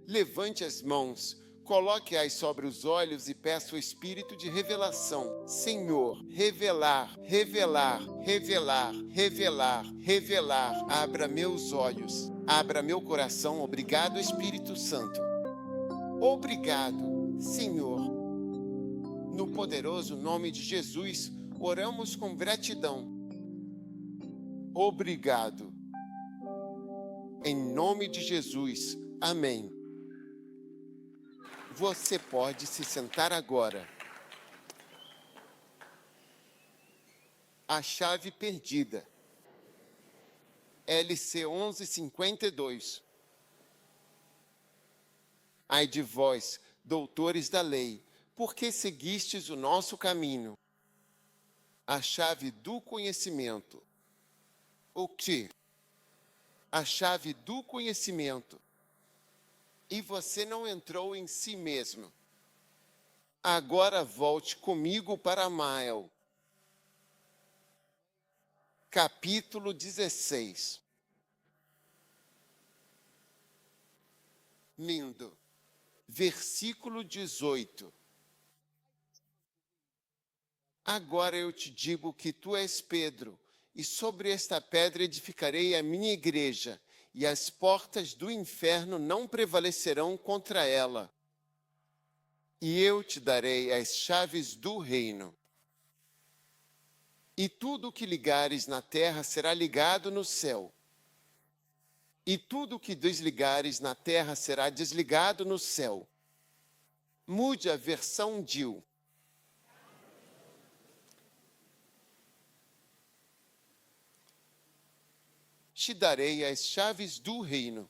Levante as mãos, coloque-as sobre os olhos e peça o espírito de revelação. Senhor, revelar, revelar, revelar, revelar, revelar. Abra meus olhos, abra meu coração. Obrigado, Espírito Santo. Obrigado, Senhor. No poderoso nome de Jesus, oramos com gratidão. Obrigado. Em nome de Jesus. Amém. Você pode se sentar agora. A chave perdida. LC 1152. Ai de vós, doutores da lei, por que seguistes o nosso caminho? A chave do conhecimento. O que? A chave do conhecimento. E você não entrou em si mesmo. Agora volte comigo para Mael. Capítulo 16. Lindo. Versículo 18. Agora eu te digo que tu és Pedro, e sobre esta pedra edificarei a minha igreja, e as portas do inferno não prevalecerão contra ela. E eu te darei as chaves do reino. E tudo o que ligares na terra será ligado no céu. E tudo o que desligares na terra será desligado no céu. Mude a versão DIL. Te darei as chaves do reino.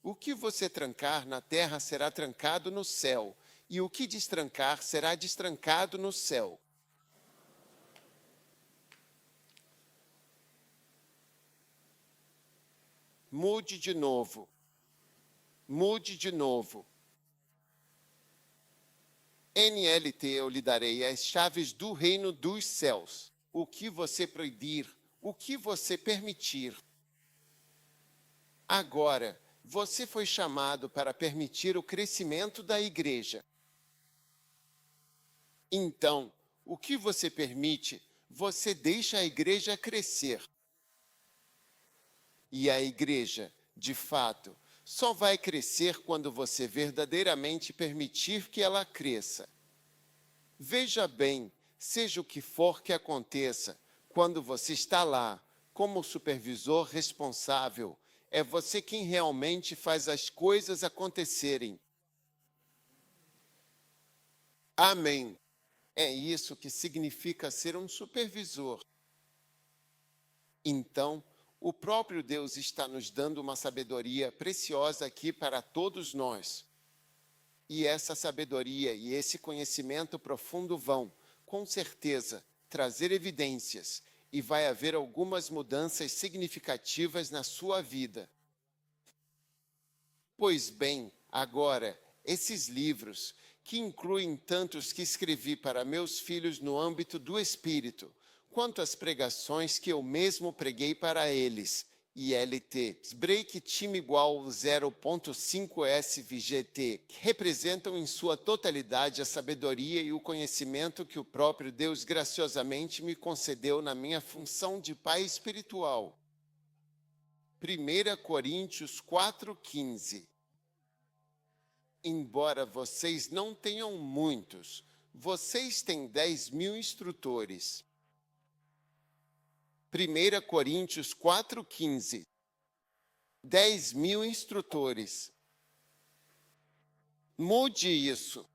O que você trancar na terra será trancado no céu, e o que destrancar será destrancado no céu. Mude de novo. Mude de novo. NLT, eu lhe darei as chaves do reino dos céus. O que você proibir, o que você permitir. Agora, você foi chamado para permitir o crescimento da igreja. Então, o que você permite, você deixa a igreja crescer. E a igreja, de fato, só vai crescer quando você verdadeiramente permitir que ela cresça. Veja bem, seja o que for que aconteça, quando você está lá, como supervisor responsável, é você quem realmente faz as coisas acontecerem. Amém. É isso que significa ser um supervisor. Então, o próprio Deus está nos dando uma sabedoria preciosa aqui para todos nós. E essa sabedoria e esse conhecimento profundo vão, com certeza, trazer evidências e vai haver algumas mudanças significativas na sua vida. Pois bem, agora, esses livros, que incluem tantos que escrevi para meus filhos no âmbito do Espírito, quanto as pregações que eu mesmo preguei para eles, ILT, Break Time igual 0.5 SVGT, que representam em sua totalidade a sabedoria e o conhecimento que o próprio Deus graciosamente me concedeu na minha função de pai espiritual. 1 Coríntios 4,15. Embora vocês não tenham muitos, vocês têm 10.000 instrutores. 1 Coríntios 4,15. 10.000 instrutores. Mude isso.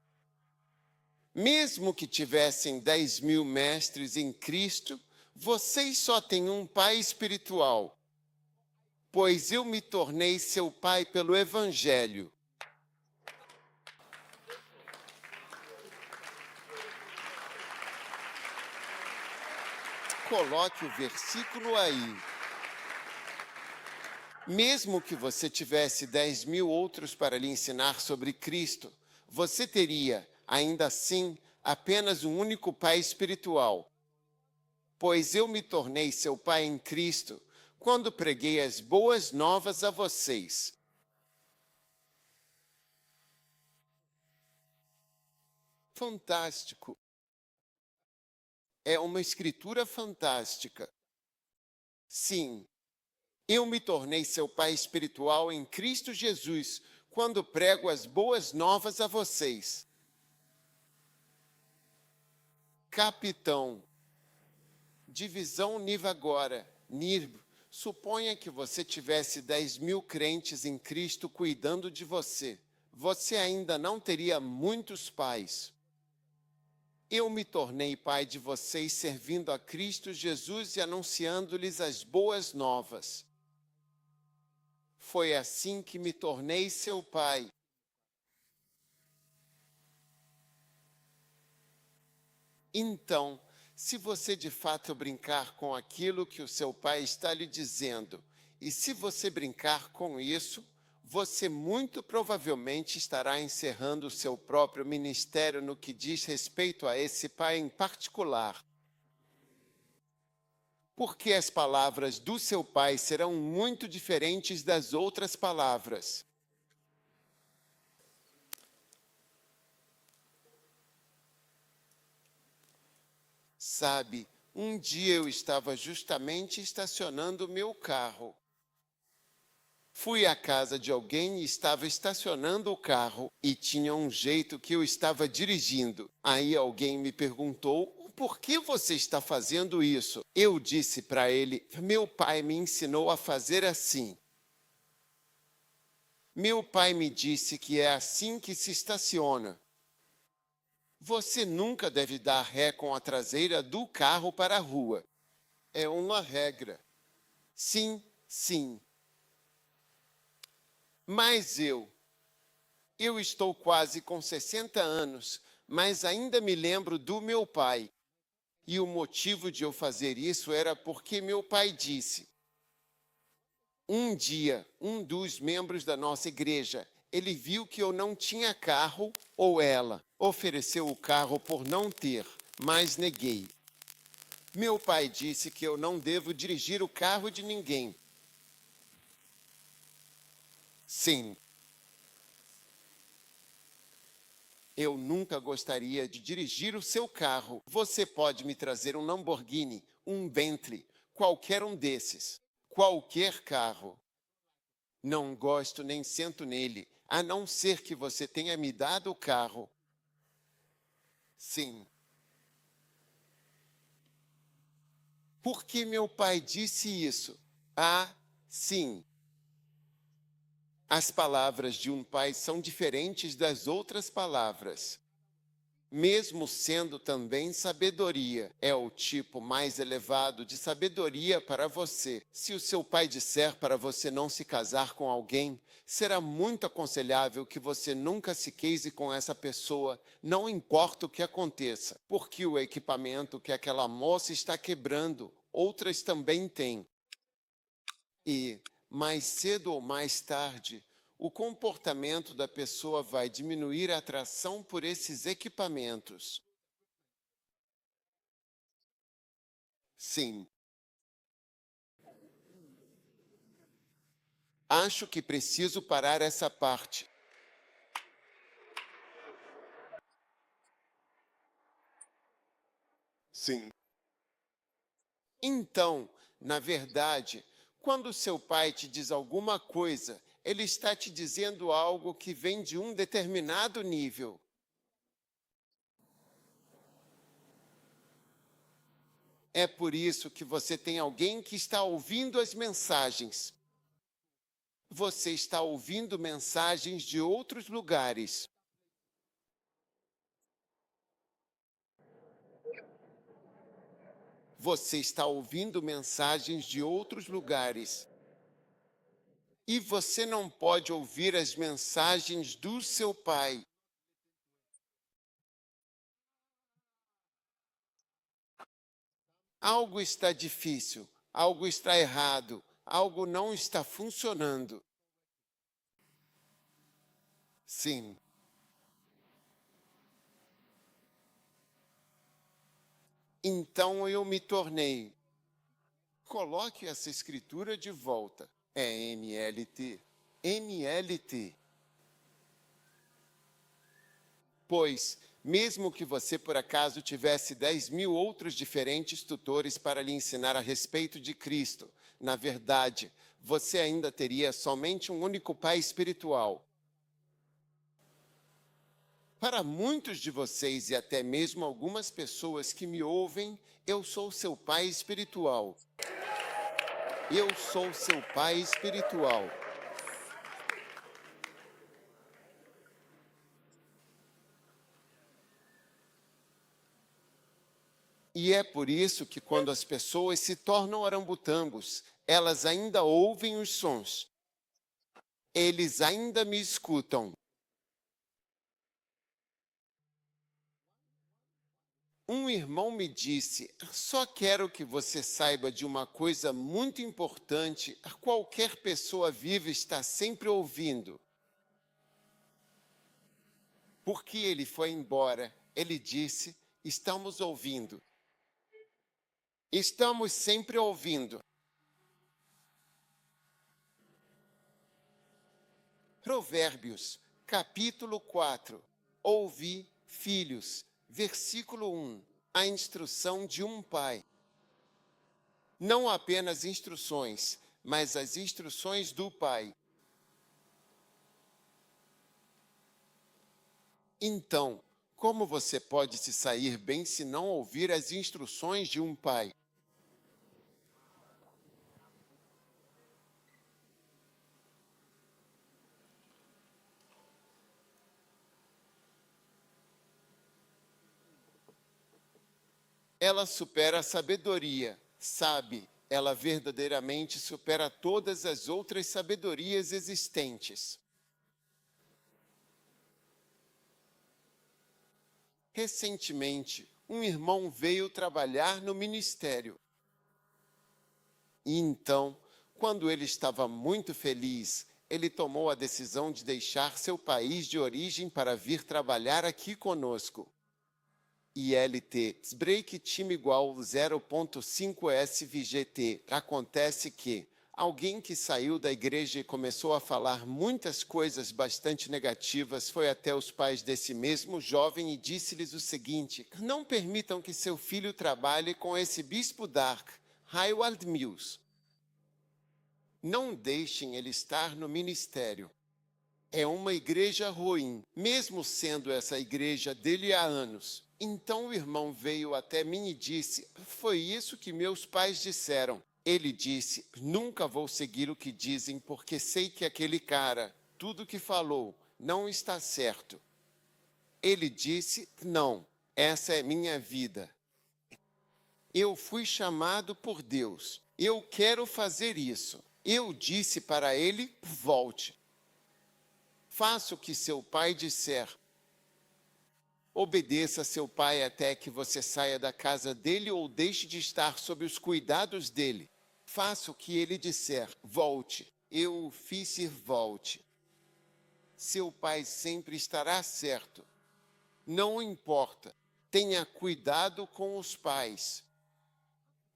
Mesmo que tivessem 10.000 mestres em Cristo, vocês só têm um pai espiritual. Pois eu me tornei seu pai pelo Evangelho. Coloque o versículo aí. Mesmo que você tivesse 10.000 outros para lhe ensinar sobre Cristo, você teria, ainda assim, apenas um único pai espiritual. Pois eu me tornei seu pai em Cristo, quando preguei as boas novas a vocês. fantástico. É uma escritura fantástica. Sim, eu me tornei seu pai espiritual em Cristo Jesus quando prego as boas novas a vocês. Capitão, divisão Niva agora, Nirb, suponha que você tivesse 10.000 crentes em Cristo cuidando de você. Você ainda não teria muitos pais. Eu me tornei pai de vocês servindo a Cristo Jesus e anunciando-lhes as boas novas. Foi assim que me tornei seu pai. Então, se você de fato brincar com aquilo que o seu pai está lhe dizendo, e se você brincar com isso, você muito provavelmente estará encerrando o seu próprio ministério no que diz respeito a esse pai em particular. Porque as palavras do seu pai serão muito diferentes das outras palavras. Sabe, um dia eu estava justamente estacionando o meu carro. Fui à casa de alguém e estava estacionando o carro e tinha um jeito que eu estava dirigindo. Aí alguém me perguntou: por que você está fazendo isso? Eu disse para ele: meu pai me ensinou a fazer assim. Meu pai me disse que é assim que se estaciona. Você nunca deve dar ré com a traseira do carro para a rua. É uma regra. Sim, sim. Mas eu estou quase com 60 anos, mas ainda me lembro do meu pai. E o motivo de eu fazer isso era porque meu pai disse. Um dia, um dos membros da nossa igreja, ele viu que eu não tinha carro, ou ela ofereceu o carro por não ter, mas neguei. Meu pai disse que eu não devo dirigir o carro de ninguém. Sim. Eu nunca gostaria de dirigir o seu carro. Você pode me trazer um Lamborghini, um Bentley, qualquer um desses. Qualquer carro. Não gosto nem sento nele, a não ser que você tenha me dado o carro. Sim. Por que meu pai disse isso? Ah, sim. As palavras de um pai são diferentes das outras palavras. Mesmo sendo também sabedoria, é o tipo mais elevado de sabedoria para você. Se o seu pai disser para você não se casar com alguém, será muito aconselhável que você nunca se case com essa pessoa, não importa o que aconteça, porque o equipamento que aquela moça está quebrando, outras também têm. E, mais cedo ou mais tarde, o comportamento da pessoa vai diminuir a atração por esses equipamentos. Sim. Acho que preciso parar essa parte. Sim. Então, na verdade, quando seu pai te diz alguma coisa, ele está te dizendo algo que vem de um determinado nível. É por isso que você tem alguém que está ouvindo as mensagens. Você está ouvindo mensagens de outros lugares. Você está ouvindo mensagens de outros lugares. E você não pode ouvir as mensagens do seu pai. Algo está difícil, algo está errado, algo não está funcionando. Sim. Então eu me tornei. Coloque essa escritura de volta. É NLT. NLT. Pois, Mesmo que você, por acaso, tivesse 10.000 outros diferentes tutores para lhe ensinar a respeito de Cristo, na verdade, você ainda teria somente um único pai espiritual. Para muitos de vocês e até mesmo algumas pessoas que me ouvem, eu sou seu pai espiritual. Eu sou seu pai espiritual. E é por isso que quando as pessoas se tornam orangotangos, elas ainda ouvem os sons. Eles ainda me escutam. Um irmão me disse: só quero que você saiba de uma coisa muito importante, a qualquer pessoa viva está sempre ouvindo. Porque ele foi embora, ele disse: estamos ouvindo. Estamos sempre ouvindo. Provérbios, capítulo 4. Ouvi, filhos, versículo 1. A instrução de um pai. Não apenas instruções, mas as instruções do pai. Então, como você pode se sair bem se não ouvir as instruções de um pai? Ela supera a sabedoria, sabe? Ela verdadeiramente supera todas as outras sabedorias existentes. Recentemente, um irmão veio trabalhar no ministério. E então, quando ele estava muito feliz, ele tomou a decisão de deixar seu país de origem para vir trabalhar aqui conosco. ILT, break time igual 0.5 SVGT. Acontece que alguém que saiu da igreja e começou a falar muitas coisas bastante negativas foi até os pais desse mesmo jovem e disse-lhes o seguinte: não permitam que seu filho trabalhe com esse bispo Dark, Hayward Mills. Não deixem ele estar no ministério. É uma igreja ruim, mesmo sendo essa igreja dele há anos. Então o irmão veio até mim e disse: foi isso que meus pais disseram. Ele disse: nunca vou seguir o que dizem, porque sei que aquele cara, tudo que falou, não está certo. Ele disse: não, essa é minha vida. Eu fui chamado por Deus. Eu quero fazer isso. Eu disse para ele: volte. Faça o que seu pai disser. Obedeça seu pai até que você saia da casa dele ou deixe de estar sob os cuidados dele. Faça o que ele disser. Volte. Eu o fiz ir volte. Seu pai sempre estará certo. Não importa. Tenha cuidado com os pais.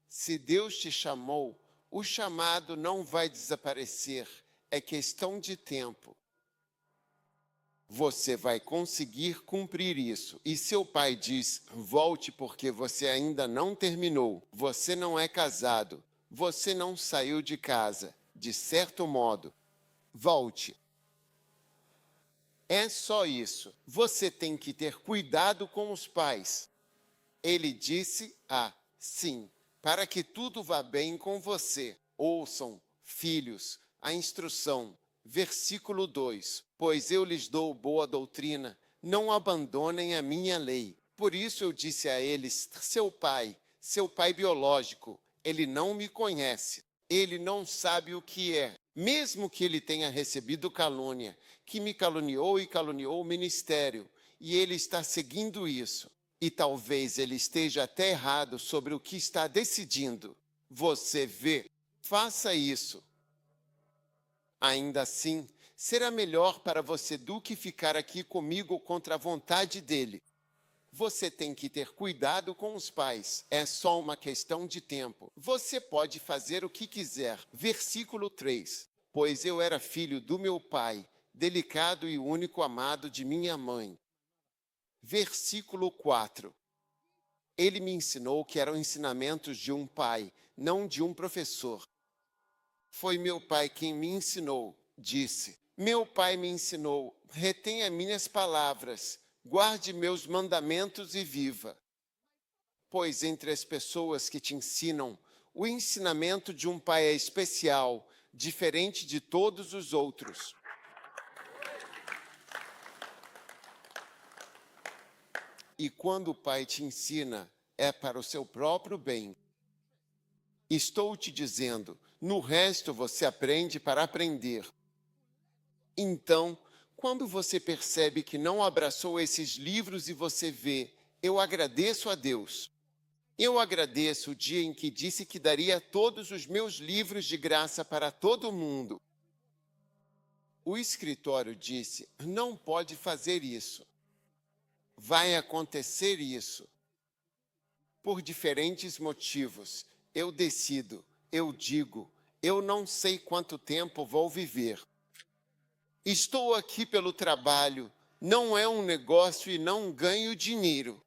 Se Deus te chamou, o chamado não vai desaparecer. É questão de tempo. Você vai conseguir cumprir isso. E seu pai diz: volte porque você ainda não terminou. Você não é casado. Você não saiu de casa. De certo modo, volte. É só isso. Você tem que ter cuidado com os pais. Ele disse: sim, para que tudo vá bem com você. Ouçam, filhos, a instrução. Versículo 2: pois eu lhes dou boa doutrina, não abandonem a minha lei. Por isso eu disse a eles: seu pai biológico, ele não me conhece, ele não sabe o que é, mesmo que ele tenha recebido calúnia, que me caluniou e caluniou o ministério, e ele está seguindo isso. E talvez ele esteja até errado sobre o que está decidindo. Você vê, faça isso. Ainda assim, será melhor para você do que ficar aqui comigo contra a vontade dele. Você tem que ter cuidado com os pais. É só uma questão de tempo. Você pode fazer o que quiser. Versículo 3. Pois eu era filho do meu pai, delicado e único amado de minha mãe. Versículo 4. Ele me ensinou que eram ensinamentos de um pai, não de um professor. Foi meu pai quem me ensinou, disse. Meu pai me ensinou, retenha minhas palavras, guarde meus mandamentos e viva. Pois entre as pessoas que te ensinam, o ensinamento de um pai é especial, diferente de todos os outros. E quando o pai te ensina, é para o seu próprio bem. Estou te dizendo, no resto você aprende para aprender. Então, quando você percebe que não abraçou esses livros e você vê, eu agradeço a Deus. Eu agradeço o dia em que disse que daria todos os meus livros de graça para todo mundo. O escritório disse, não pode fazer isso. Vai acontecer isso. Por diferentes motivos, eu decido, eu digo, eu não sei quanto tempo vou viver. Estou aqui pelo trabalho, não é um negócio e não ganho dinheiro.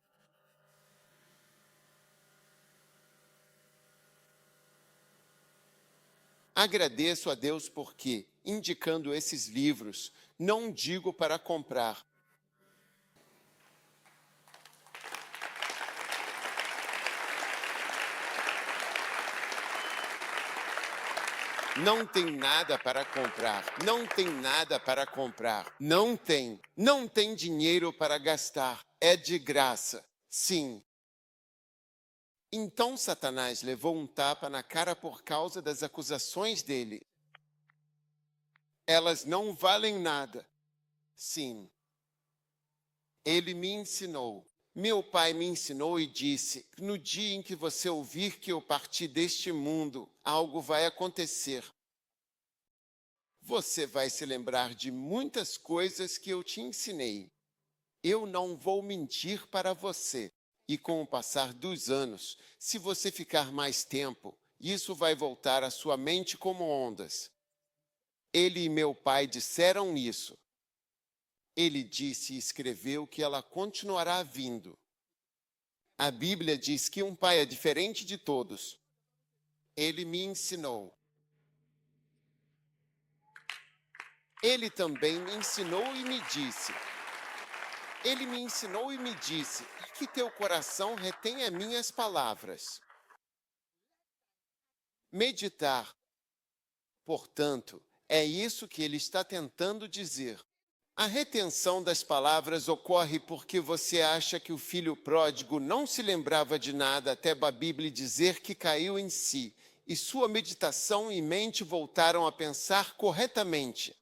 Agradeço a Deus porque, indicando esses livros, não digo para comprar. Não tem nada para comprar, não tem nada para comprar, não tem dinheiro para gastar, é de graça, sim. Então Satanás levou um tapa na cara por causa das acusações dele. Elas não valem nada, sim. Ele me ensinou. Meu pai me ensinou e disse, no dia em que você ouvir que eu parti deste mundo, algo vai acontecer. Você vai se lembrar de muitas coisas que eu te ensinei. Eu não vou mentir para você. E com o passar dos anos, se você ficar mais tempo, isso vai voltar à sua mente como ondas. Ele e meu pai disseram isso. Ele disse e escreveu que ela continuará vindo. A Bíblia diz que um pai é diferente de todos. Ele me ensinou. Ele também me ensinou e me disse. Ele me ensinou e me disse que teu coração retenha minhas palavras. Meditar. Portanto, é isso que ele está tentando dizer. A retenção das palavras ocorre porque você acha que o filho pródigo não se lembrava de nada até a Bíblia dizer que caiu em si, e sua meditação e mente voltaram a pensar corretamente.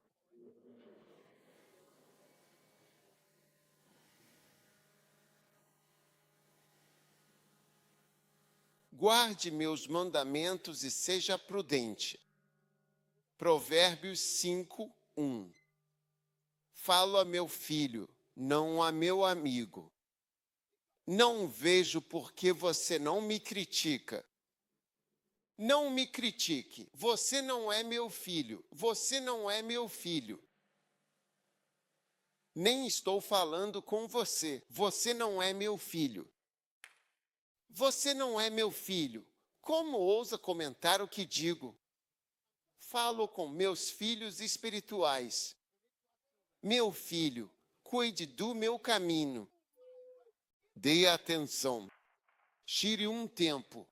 Guarde meus mandamentos e seja prudente. Provérbios 5, 1. Falo a meu filho, não a meu amigo. Não vejo por que você não me critica. Não me critique, você não é meu filho, você não é meu filho. Nem estou falando com você, você não é meu filho. Você não é meu filho, como ousa comentar o que digo? Falo com meus filhos espirituais. Meu filho, cuide do meu caminho. Dê atenção. Tire um tempo,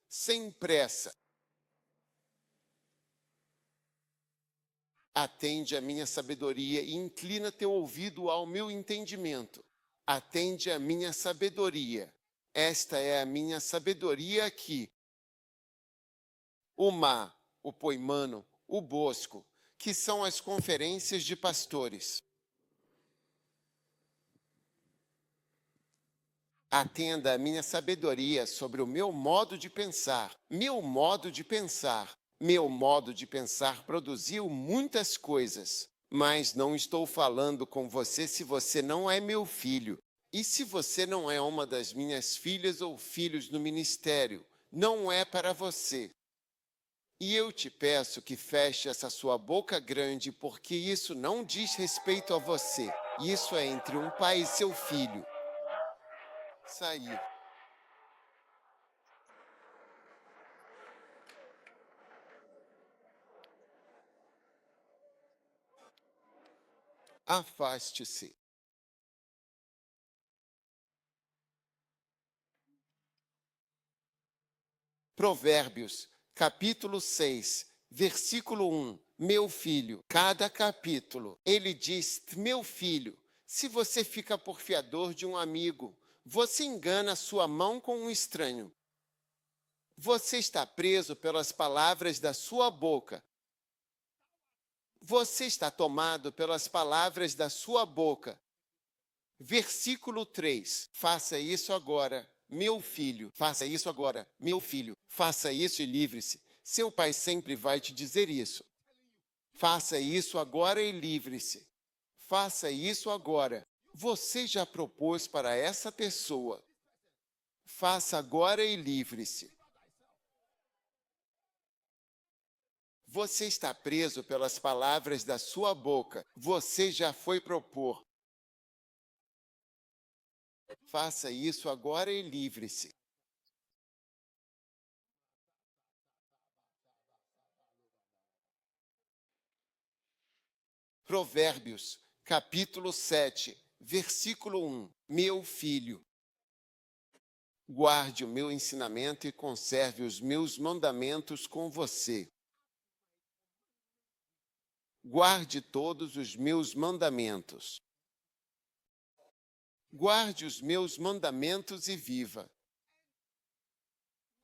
sem pressa. Atende a minha sabedoria e inclina teu ouvido ao meu entendimento. Atende a minha sabedoria. Esta é a minha sabedoria aqui. O mar, o poimano, o bosco, que são as conferências de pastores. Atenda a minha sabedoria sobre o meu modo de pensar. Meu modo de pensar. Meu modo de pensar produziu muitas coisas. Mas não estou falando com você se você não é meu filho. E se você não é uma das minhas filhas ou filhos no ministério, não é para você. E eu te peço que feche essa sua boca grande, porque isso não diz respeito a você. Isso é entre um pai e seu filho. Sair. Afaste-se. Provérbios, capítulo 6, versículo 1. Meu filho, cada capítulo, ele diz: meu filho, se você fica por fiador de um amigo, você engana sua mão com um estranho. Você está preso pelas palavras da sua boca. Você está tomado pelas palavras da sua boca. Versículo 3. Faça isso agora, meu filho. Faça isso agora, meu filho. Faça isso e livre-se. Seu pai sempre vai te dizer isso. Faça isso agora e livre-se. Faça isso agora. Você já propôs para essa pessoa. Faça agora e livre-se. Você está preso pelas palavras da sua boca. Você já foi propor. Faça isso agora e livre-se. Provérbios, capítulo 7, versículo 1. Meu filho, guarde o meu ensinamento e conserve os meus mandamentos com você. Guarde todos os meus mandamentos. Guarde os meus mandamentos e viva.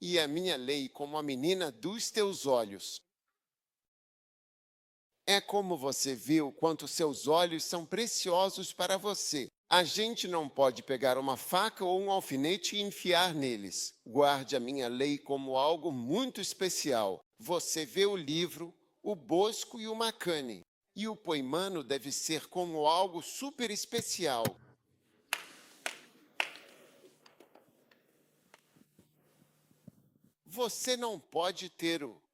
E a minha lei como a menina dos teus olhos. É como você vê o quanto seus olhos são preciosos para você. A gente não pode pegar uma faca ou um alfinete e enfiar neles. Guarde a minha lei como algo muito especial. Você vê o livro, o bosco e o macane. E o poimano deve ser como algo super especial. Você não pode ter o...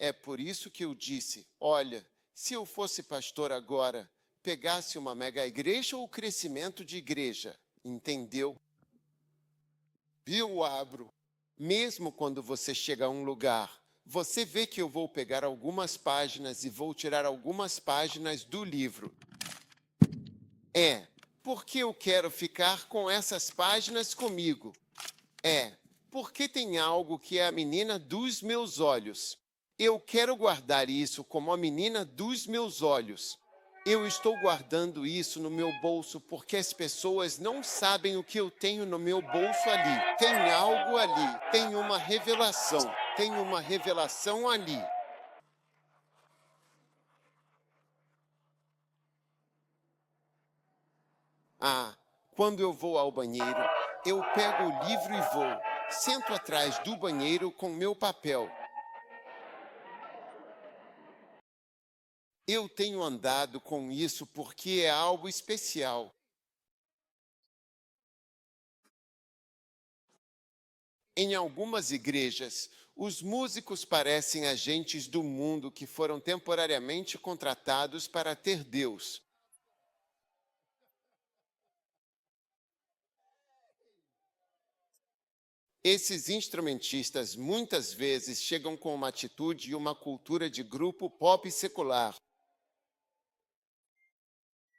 É por isso que eu disse, olha, se eu fosse pastor agora, pegasse uma mega igreja ou crescimento de igreja, entendeu? Eu abro. Mesmo quando você chega a um lugar, você vê que eu vou pegar algumas páginas e vou tirar algumas páginas do livro. Porque eu quero ficar com essas páginas comigo. Porque tem algo que é a menina dos meus olhos. Eu quero guardar isso como a menina dos meus olhos. Eu estou guardando isso no meu bolso porque as pessoas não sabem o que eu tenho no meu bolso ali. Tem algo ali, tem uma revelação ali. Quando eu vou ao banheiro, eu pego o livro e vou. Sento atrás do banheiro com meu papel. Eu tenho andado com isso porque é algo especial. Em algumas igrejas, os músicos parecem agentes do mundo que foram temporariamente contratados para ter Deus. Esses instrumentistas muitas vezes chegam com uma atitude e uma cultura de grupo pop secular.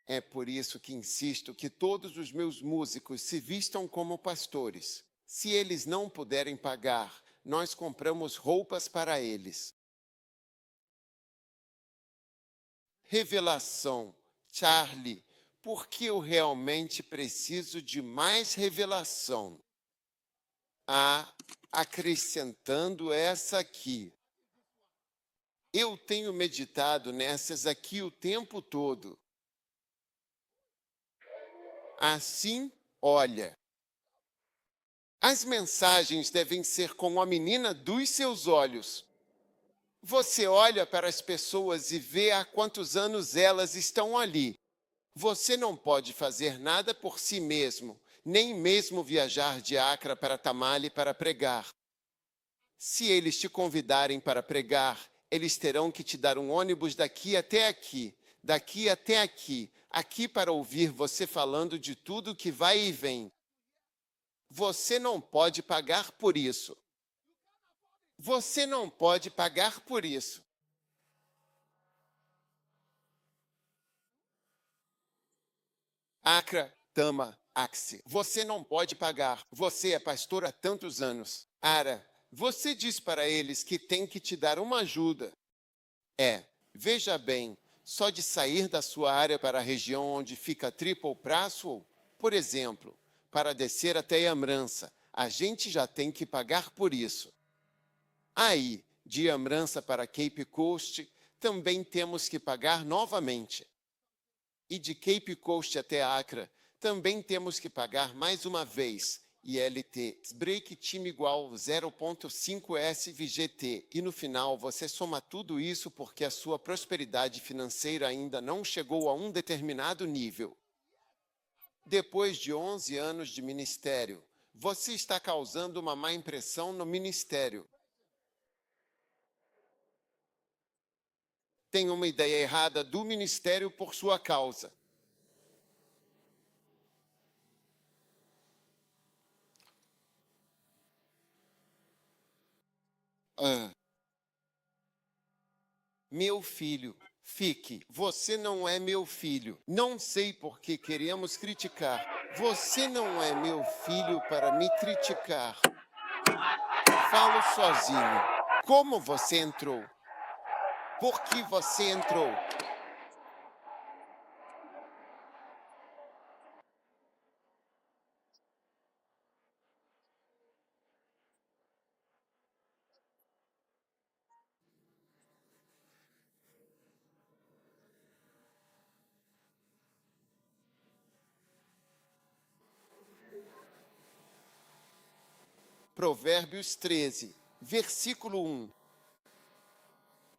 É por isso que insisto que todos os meus músicos se vistam como pastores. Se eles não puderem pagar, nós compramos roupas para eles. Revelação. Charlie, porque eu realmente preciso de mais revelação. Acrescentando essa aqui. Eu tenho meditado nessas aqui o tempo todo. Assim, olha. As mensagens devem ser como a menina dos seus olhos. Você olha para as pessoas e vê há quantos anos elas estão ali. Você não pode fazer nada por si mesmo, nem mesmo viajar de Acra para Tamale para pregar. Se eles te convidarem para pregar, eles terão que te dar um ônibus daqui até aqui. daqui até aqui, aqui para ouvir você falando de tudo que vai e vem. Você não pode pagar por isso. Você não pode pagar por isso. Acra, Tama, Axi. Você não pode pagar. Você é pastor há tantos anos. Ara, você diz para eles que tem que te dar uma ajuda. Veja bem, só de sair da sua área para a região onde fica Triple Prassel, por exemplo, para descer até Yamrança, a gente já tem que pagar por isso. Aí, de Yamrança para Cape Coast, também temos que pagar novamente. E de Cape Coast até Accra, também temos que pagar mais uma vez, ILT, break time igual 0,5 SVGT, e no final você soma tudo isso porque a sua prosperidade financeira ainda não chegou a um determinado nível. Depois de 11 anos de ministério, você está causando uma má impressão no ministério. Tem uma ideia errada do ministério por sua causa. Meu filho, fique. Você não é meu filho. Não sei por que queremos criticar. Você não é meu filho para me criticar. Falo sozinho. Como você entrou? Por que você entrou? Provérbios 13, versículo 1.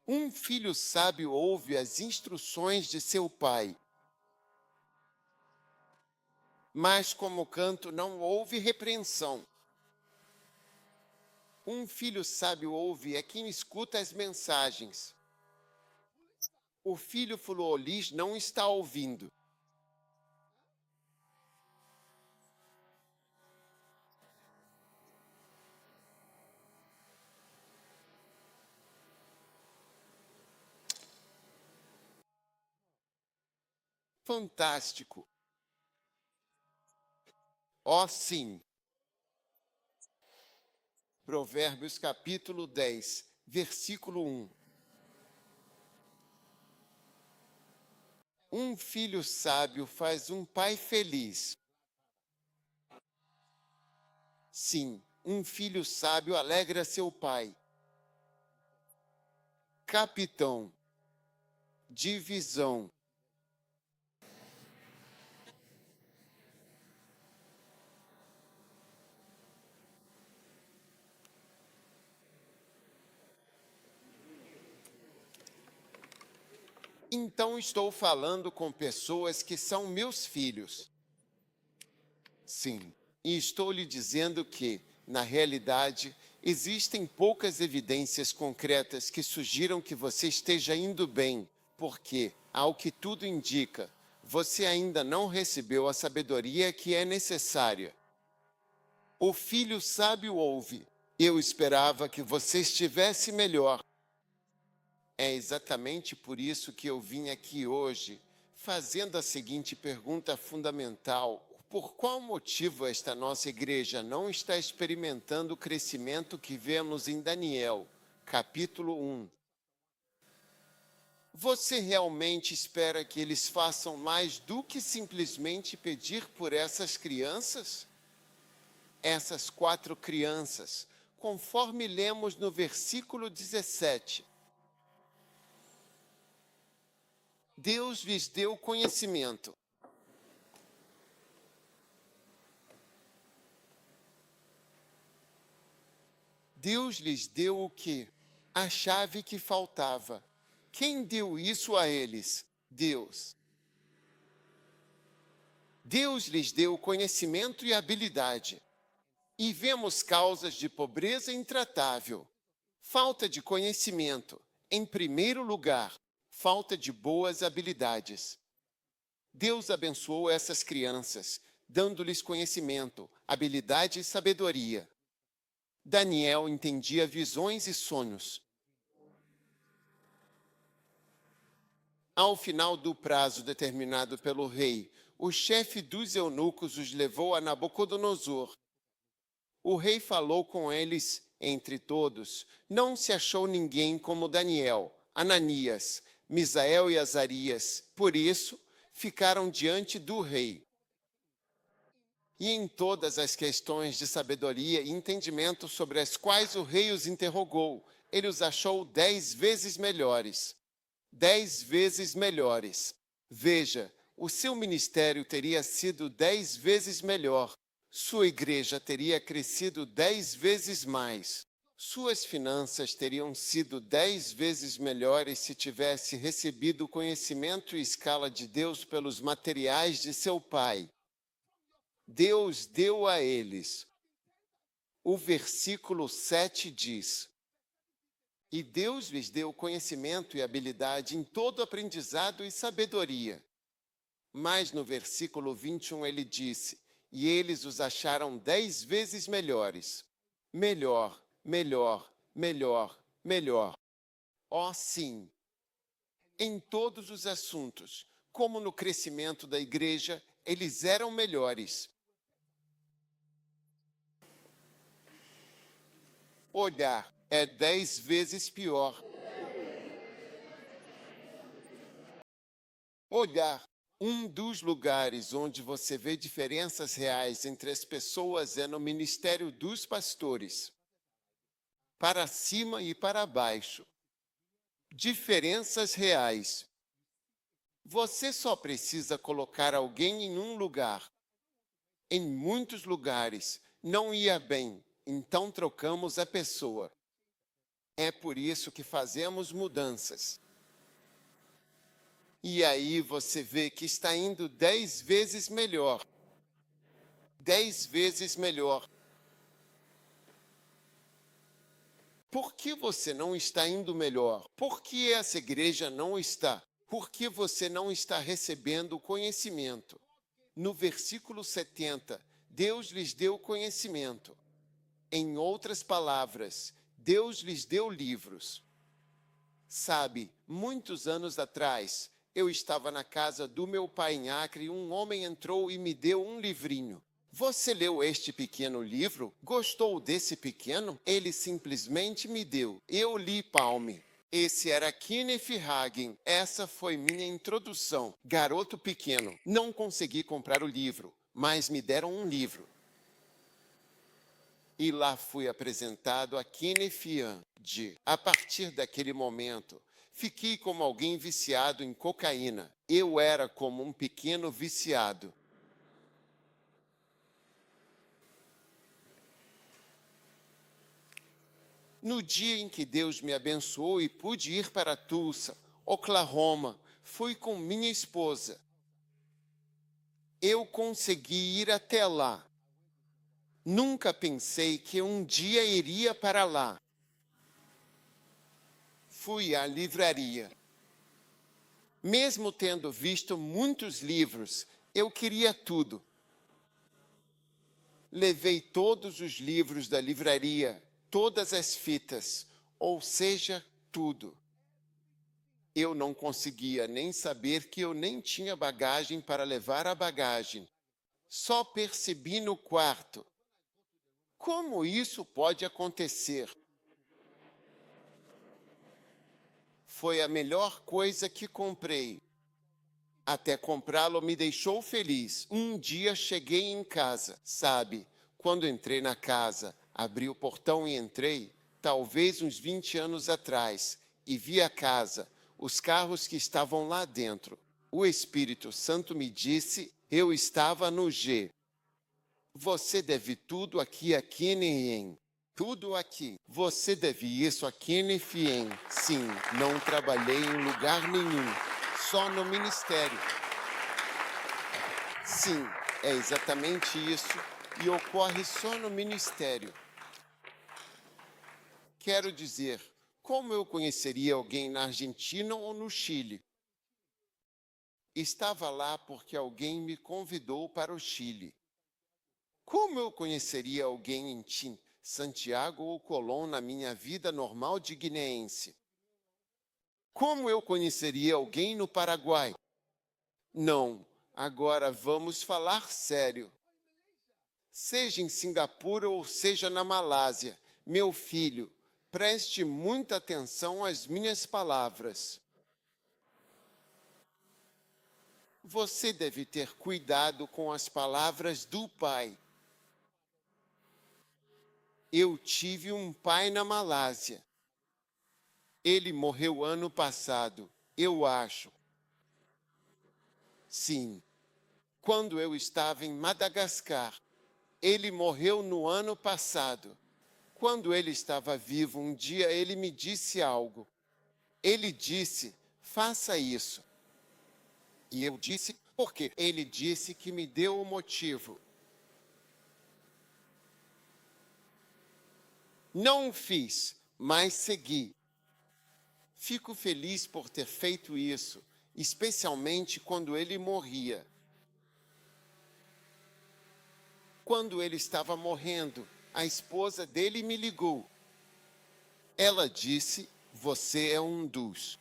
Um filho sábio ouve as instruções de seu pai, mas como canto não ouve repreensão. Um filho sábio ouve é quem escuta as mensagens. O filho fulolis não está ouvindo. Fantástico. Ó sim. Provérbios capítulo 10, versículo 1. Um filho sábio faz um pai feliz. Sim, um filho sábio alegra seu pai. Capitão. Divisão. Então estou falando com pessoas que são meus filhos. Sim, e estou lhe dizendo que, na realidade, existem poucas evidências concretas que sugiram que você esteja indo bem, porque, ao que tudo indica, você ainda não recebeu a sabedoria que é necessária. O filho sábio ouve. Eu esperava que você estivesse melhor. É exatamente por isso que eu vim aqui hoje, fazendo a seguinte pergunta fundamental: por qual motivo esta nossa igreja não está experimentando o crescimento que vemos em Daniel, capítulo 1? Você realmente espera que eles façam mais do que simplesmente pedir por essas crianças? Essas 4 crianças, conforme lemos no versículo 17. Deus lhes deu conhecimento. Deus lhes deu o quê? A chave que faltava. Quem deu isso a eles? Deus. Deus lhes deu conhecimento e habilidade. E vemos causas de pobreza intratável. Falta de conhecimento, em primeiro lugar. falta de boas habilidades. Deus abençoou essas crianças, dando-lhes conhecimento, habilidade e sabedoria. Daniel entendia visões e sonhos. Ao final do prazo determinado pelo rei, o chefe dos eunucos os levou a Nabucodonosor. O rei falou com eles, entre todos, não se achou ninguém como Daniel, Ananias, Misael e Azarias. Por isso, ficaram diante do rei. E em todas as questões de sabedoria e entendimento sobre as quais o rei os interrogou, ele os achou 10 vezes melhores. 10 vezes melhores. Veja, o seu ministério teria sido 10 vezes melhor. Sua igreja teria crescido 10 vezes mais. Suas finanças teriam sido 10 vezes melhores se tivesse recebido o conhecimento e escala de Deus pelos materiais de seu pai. Deus deu a eles. O versículo 7 diz: E Deus lhes deu conhecimento e habilidade em todo aprendizado e sabedoria. Mas no versículo 21 ele disse: E eles os acharam 10 vezes melhores. Melhor, melhor, melhor, melhor. Oh, sim! Em todos os assuntos, como no crescimento da igreja, eles eram melhores. Olhar é 10 vezes pior. Olhar. Um dos lugares onde você vê diferenças reais entre as pessoas é no ministério dos pastores. Para cima e para baixo. Diferenças reais. Você só precisa colocar alguém em um lugar. Em muitos lugares não ia bem, então trocamos a pessoa. É por isso que fazemos mudanças. E aí você vê que está indo 10 vezes melhor. 10 vezes melhor. Por que você não está indo melhor? Por que essa igreja não está? Por que você não está recebendo conhecimento? No versículo 70, Deus lhes deu conhecimento. Em outras palavras, Deus lhes deu livros. Sabe, muitos anos atrás, eu estava na casa do meu pai em Acre e um homem entrou e me deu um livrinho. Você leu este pequeno livro? Gostou desse pequeno? Ele simplesmente me deu. Eu li Palme. Esse era Kenneth Hagin. Essa foi minha introdução. Garoto pequeno. Não consegui comprar o livro, mas me deram um livro. E lá fui apresentado a Kenneth Hagin. A partir daquele momento, fiquei como alguém viciado em cocaína. Eu era como um pequeno viciado. No dia em que Deus me abençoou e pude ir para Tulsa, Oklahoma, fui com minha esposa. Eu consegui ir até lá. Nunca pensei que um dia iria para lá. Fui à livraria. Mesmo tendo visto muitos livros, eu queria tudo. Levei todos os livros da livraria, todas as fitas, ou seja, tudo. Eu não conseguia nem saber que eu nem tinha bagagem para levar a bagagem. Só percebi no quarto. Como isso pode acontecer? Foi a melhor coisa que comprei. Até comprá-lo me deixou feliz. Um dia cheguei em casa, sabe? Quando entrei na casa, abri o portão e entrei, talvez uns 20 anos atrás, e vi a casa, os carros que estavam lá dentro. O Espírito Santo me disse, eu estava no G. Você deve tudo aqui a Kenneth. Tudo aqui. Você deve isso a Kenneth. Sim, não trabalhei em lugar nenhum, só no ministério. Sim, é exatamente isso, e ocorre só no ministério. Quero dizer, Como eu conheceria alguém na Argentina ou no Chile? Estava lá porque alguém me convidou para o Chile. Como eu conheceria alguém em Santiago ou Colón na minha vida normal de guineense? Como eu conheceria alguém no Paraguai? Não, agora vamos falar sério. Seja em Singapura ou seja na Malásia, meu filho, preste muita atenção às minhas palavras. Você deve ter cuidado com as palavras do pai. Eu tive um pai na Malásia. Ele morreu ano passado, eu acho. Sim, quando eu estava em Madagascar. Ele morreu no ano passado. Quando ele estava vivo, um dia ele me disse algo. Ele disse, faça isso. E eu disse, por quê? Ele disse que me deu o motivo. Não o fiz, mas segui. Fico feliz por ter feito isso, especialmente quando ele morria. Quando ele estava morrendo, a esposa dele me ligou. Ela disse, você é um dos.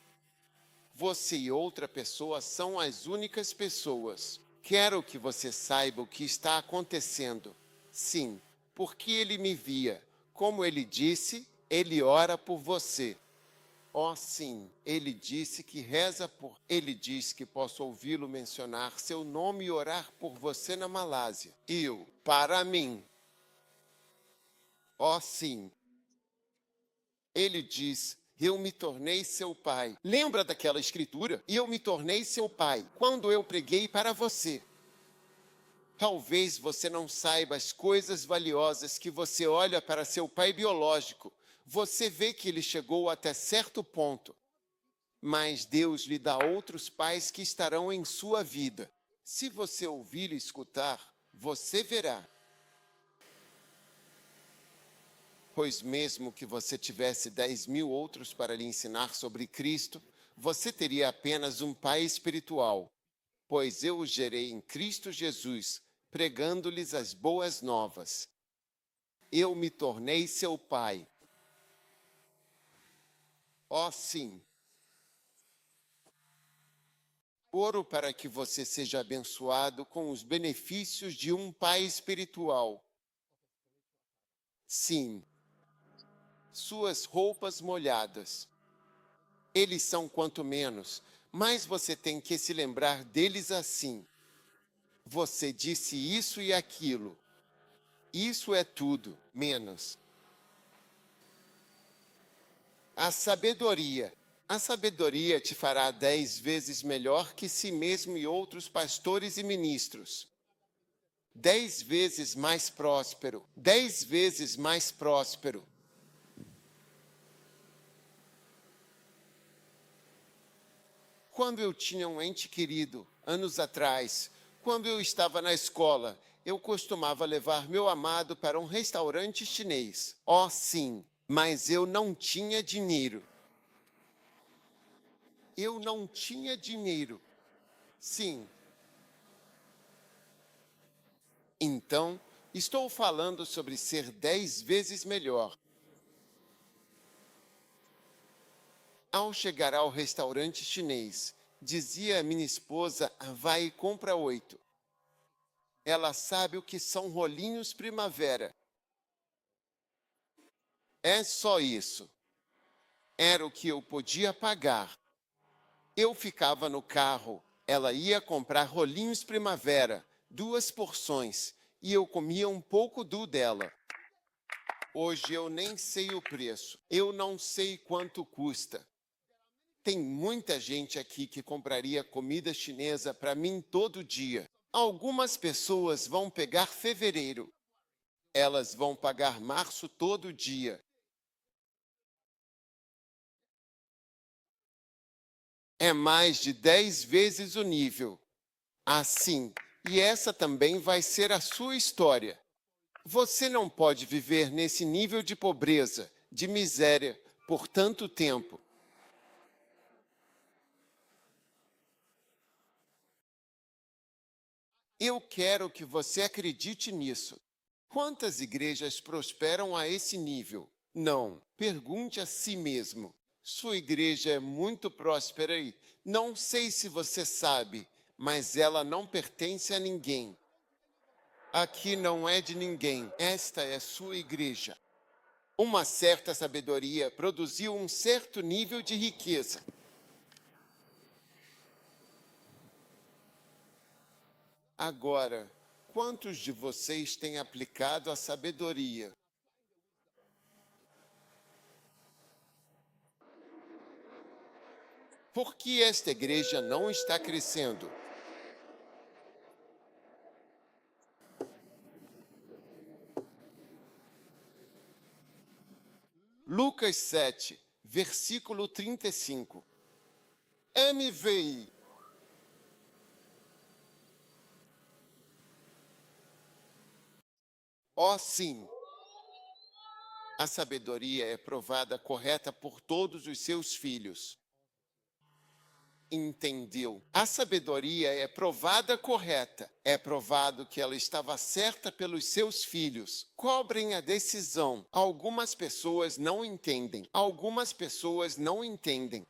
Você e outra pessoa são as únicas pessoas. Quero que você saiba o que está acontecendo. Sim, porque ele me via. Como ele disse, ele ora por você. Oh, sim, ele disse que reza por... Ele diz que posso ouvi-lo mencionar seu nome e orar por você na Malásia. Eu, para mim. Oh, sim. Ele diz, eu me tornei seu pai. Lembra daquela escritura? Eu me tornei seu pai, quando eu preguei para você. Talvez você não saiba as coisas valiosas que você olha para seu pai biológico. Você vê que ele chegou até certo ponto. Mas Deus lhe dá outros pais que estarão em sua vida. Se você ouvir e escutar, você verá. Pois mesmo que você tivesse 10.000 outros para lhe ensinar sobre Cristo, você teria apenas um pai espiritual. Pois eu os gerei em Cristo Jesus, pregando-lhes as boas novas. Eu me tornei seu pai. Oh, sim. Oro para que você seja abençoado com os benefícios de um pai espiritual. Sim. Suas roupas molhadas. Eles são quanto menos, mas você tem que se lembrar deles assim. Você disse isso e aquilo. Isso é tudo, menos. A sabedoria. A sabedoria te fará 10 vezes melhor que si mesmo e outros pastores e ministros. 10 vezes mais próspero. 10 vezes mais próspero. Quando eu tinha um ente querido, anos atrás, quando eu estava na escola, eu costumava levar meu amado para um restaurante chinês. Oh, sim, mas eu não tinha dinheiro. Eu não tinha dinheiro. Sim. Então, estou falando sobre ser 10 vezes melhor. Ao chegar ao restaurante chinês, dizia a minha esposa, vai e compra 8. Ela sabe o que são rolinhos primavera. É só isso. Era o que eu podia pagar. Eu ficava no carro, ela ia comprar rolinhos primavera, 2 porções, e eu comia um pouco do dela. Hoje eu nem sei o preço, eu não sei quanto custa. Tem muita gente aqui que compraria comida chinesa para mim todo dia. Algumas pessoas vão pegar fevereiro. Elas vão pagar março todo dia. É mais de 10 vezes o nível. Assim, e essa também vai ser a sua história. Você não pode viver nesse nível de pobreza, de miséria, por tanto tempo. Eu quero que você acredite nisso. Quantas igrejas prosperam a esse nível? Não. Pergunte a si mesmo. Sua igreja é muito próspera e não sei se você sabe, mas ela não pertence a ninguém. Aqui não é de ninguém. Esta é sua igreja. Uma certa sabedoria produziu um certo nível de riqueza. Agora, quantos de vocês têm aplicado a sabedoria? Por que esta igreja não está crescendo? Lucas 7, versículo 35. NVI. Ó sim, a sabedoria é provada correta por todos os seus filhos. Entendeu? A sabedoria é provada correta. É provado que ela estava certa pelos seus filhos. Cobrem a decisão. Algumas pessoas não entendem. Algumas pessoas não entendem.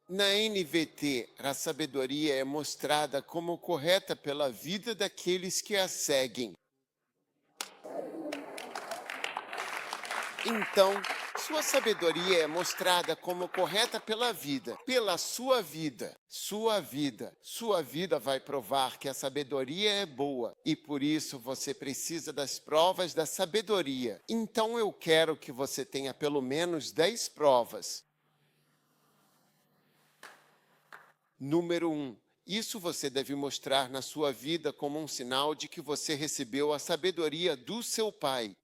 Na NVT, a sabedoria é mostrada como correta pela vida daqueles que a seguem. Então, sua sabedoria é mostrada como correta pela vida, pela sua vida. Sua vida vai provar que a sabedoria é boa e por isso você precisa das provas da sabedoria. Então eu quero que você tenha pelo menos 10 provas. Número 1. Isso você deve mostrar na sua vida como um sinal de que você recebeu a sabedoria do seu pai.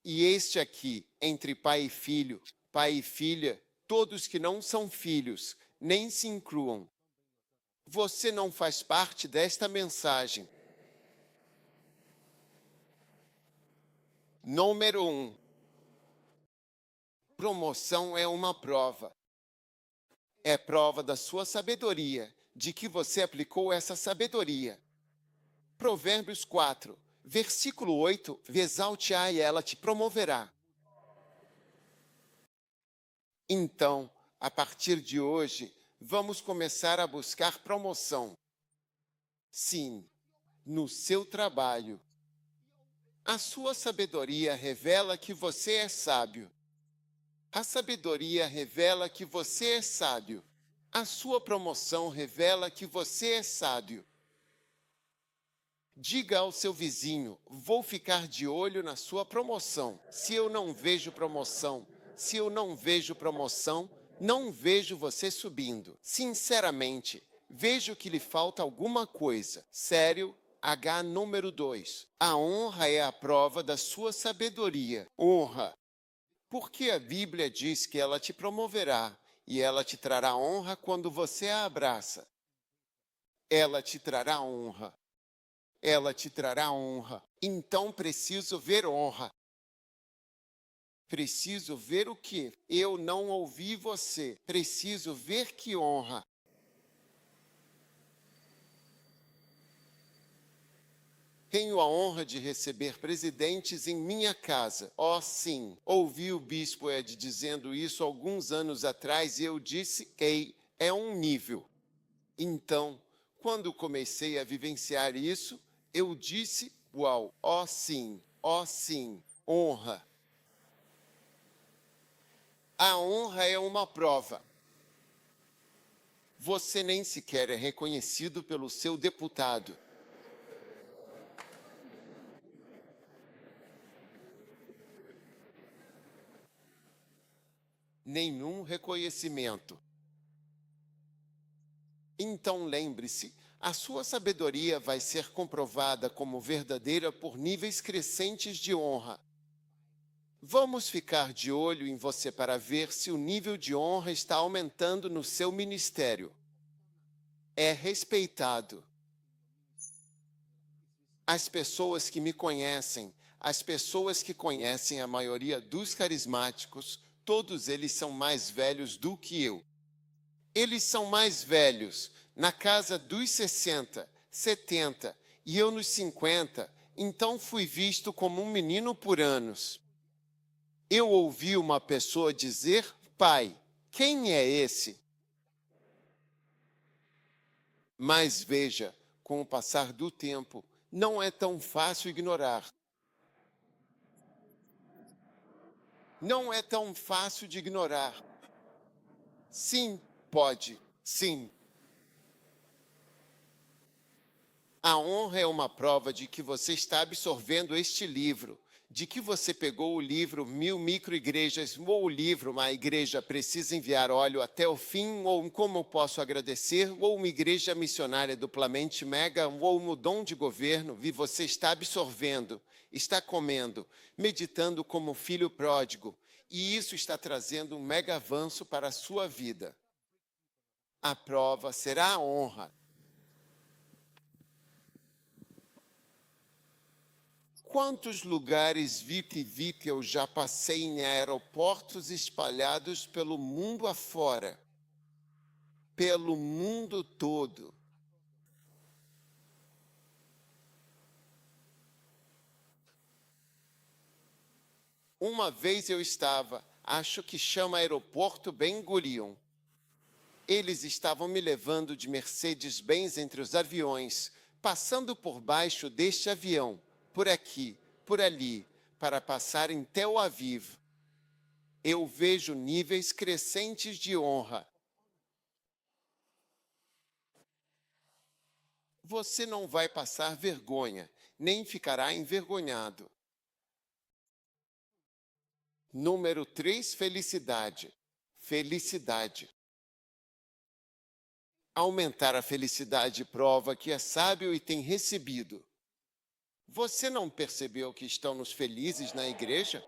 E este aqui, entre pai e filha, todos que não são filhos, nem se incluam. Você não faz parte desta mensagem. Número 1. Promoção é uma prova. É prova da sua sabedoria, de que você aplicou essa sabedoria. Provérbios 4, versículo 8, exalte-a e ela te promoverá. Então, a partir de hoje, vamos começar a buscar promoção. Sim, no seu trabalho. A sua sabedoria revela que você é sábio. A sabedoria revela que você é sábio. A sua promoção revela que você é sábio. Diga ao seu vizinho, vou ficar de olho na sua promoção. Se eu não vejo promoção, não vejo você subindo. Sinceramente, vejo que lhe falta alguma coisa. Sério, H número 2. A honra é a prova da sua sabedoria. Honra. Porque a Bíblia diz que ela te promoverá e ela te trará honra quando você a abraça. Ela te trará honra. Ela te trará honra. Então preciso ver honra. Preciso ver o quê? Eu não ouvi você. Preciso ver que honra. Tenho a honra de receber presidentes em minha casa. Oh, sim. Ouvi o bispo Ed dizendo isso alguns anos atrás e eu disse, ei, é um nível. Então, quando comecei a vivenciar isso, eu disse, uau, oh, sim, honra. A honra é uma prova. Você nem sequer é reconhecido pelo seu deputado. Nenhum reconhecimento. Então lembre-se, a sua sabedoria vai ser comprovada como verdadeira por níveis crescentes de honra. Vamos ficar de olho em você para ver se o nível de honra está aumentando no seu ministério. É respeitado. As pessoas que me conhecem, as pessoas que conhecem a maioria dos carismáticos, todos eles são mais velhos do que eu. Eles são mais velhos, na casa dos 60, 70 e eu nos 50, então fui visto como um menino por anos. Eu ouvi uma pessoa dizer: pai, quem é esse? Mas veja, com o passar do tempo, não é tão fácil ignorar. Não é tão fácil de ignorar. Sim, pode, sim. A honra é uma prova de que você está absorvendo este livro, de que você pegou o livro 1000 microigrejas ou o livro Uma Igreja Precisa Enviar Óleo até o Fim, ou Como Eu Posso Agradecer, ou Uma Igreja Missionária Duplamente Mega, ou O Dom de Governo, e você está absorvendo, está comendo, meditando como filho pródigo, e isso está trazendo um mega avanço para a sua vida. A prova será a honra. Quantos lugares VIP eu já passei em aeroportos espalhados pelo mundo afora? Pelo mundo todo. Uma vez eu estava, acho que chama Aeroporto Ben Gurion. Eles estavam me levando de Mercedes-Benz entre os aviões, passando por baixo deste avião, por aqui, por ali, para passar em Tel Aviv. Eu vejo níveis crescentes de honra. Você não vai passar vergonha, nem ficará envergonhado. Número 3, felicidade. Felicidade. Aumentar a felicidade prova que é sábio e tem recebido. Você não percebeu que estamos felizes na igreja?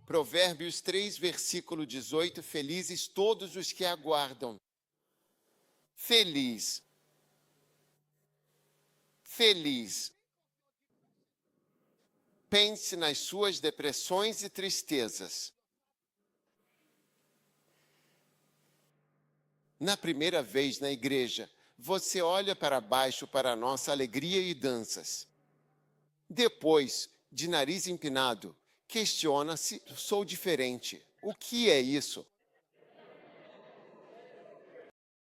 Provérbios 3, versículo 18, felizes todos os que aguardam. Feliz. Feliz. Pense nas suas depressões e tristezas. Na primeira vez na igreja, você olha para baixo para a nossa alegria e danças. Depois, de nariz empinado, questiona-se: sou diferente. O que é isso?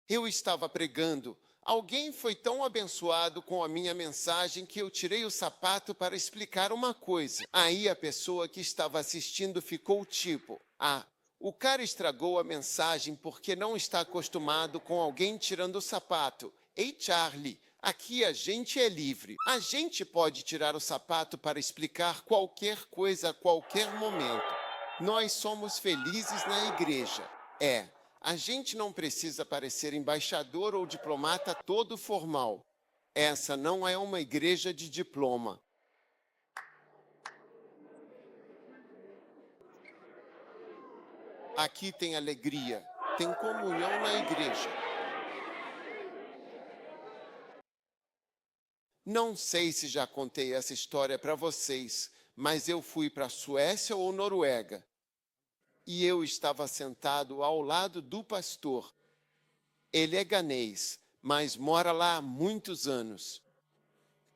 Eu estava pregando. Alguém foi tão abençoado com a minha mensagem que eu tirei o sapato para explicar uma coisa. Aí a pessoa que estava assistindo ficou tipo: o cara estragou a mensagem porque não está acostumado com alguém tirando o sapato. Ei, Charlie, aqui a gente é livre. A gente pode tirar o sapato para explicar qualquer coisa a qualquer momento. Nós somos felizes na igreja. A gente não precisa parecer embaixador ou diplomata todo formal. Essa não é uma igreja de diploma. Aqui tem alegria, tem comunhão na igreja. Não sei se já contei essa história para vocês, mas eu fui para a Suécia ou Noruega. E eu estava sentado ao lado do pastor. Ele é ganês, mas mora lá há muitos anos.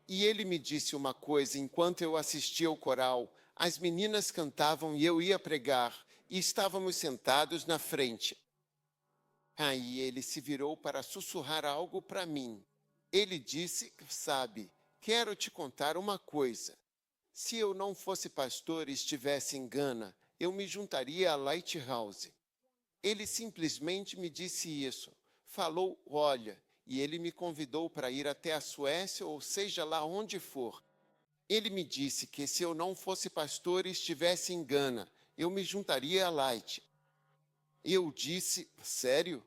E ele me disse uma coisa enquanto eu assistia ao coral. As meninas cantavam e eu ia pregar, e estávamos sentados na frente. Aí ele se virou para sussurrar algo para mim. Ele disse: sabe, quero te contar uma coisa. Se eu não fosse pastor e estivesse em Gana, eu me juntaria à Lighthouse. Ele simplesmente me disse isso. Falou: olha, e ele me convidou para ir até a Suécia, ou seja lá onde for. Ele me disse que se eu não fosse pastor e estivesse em Gana, eu me juntaria à Light. Eu disse: sério?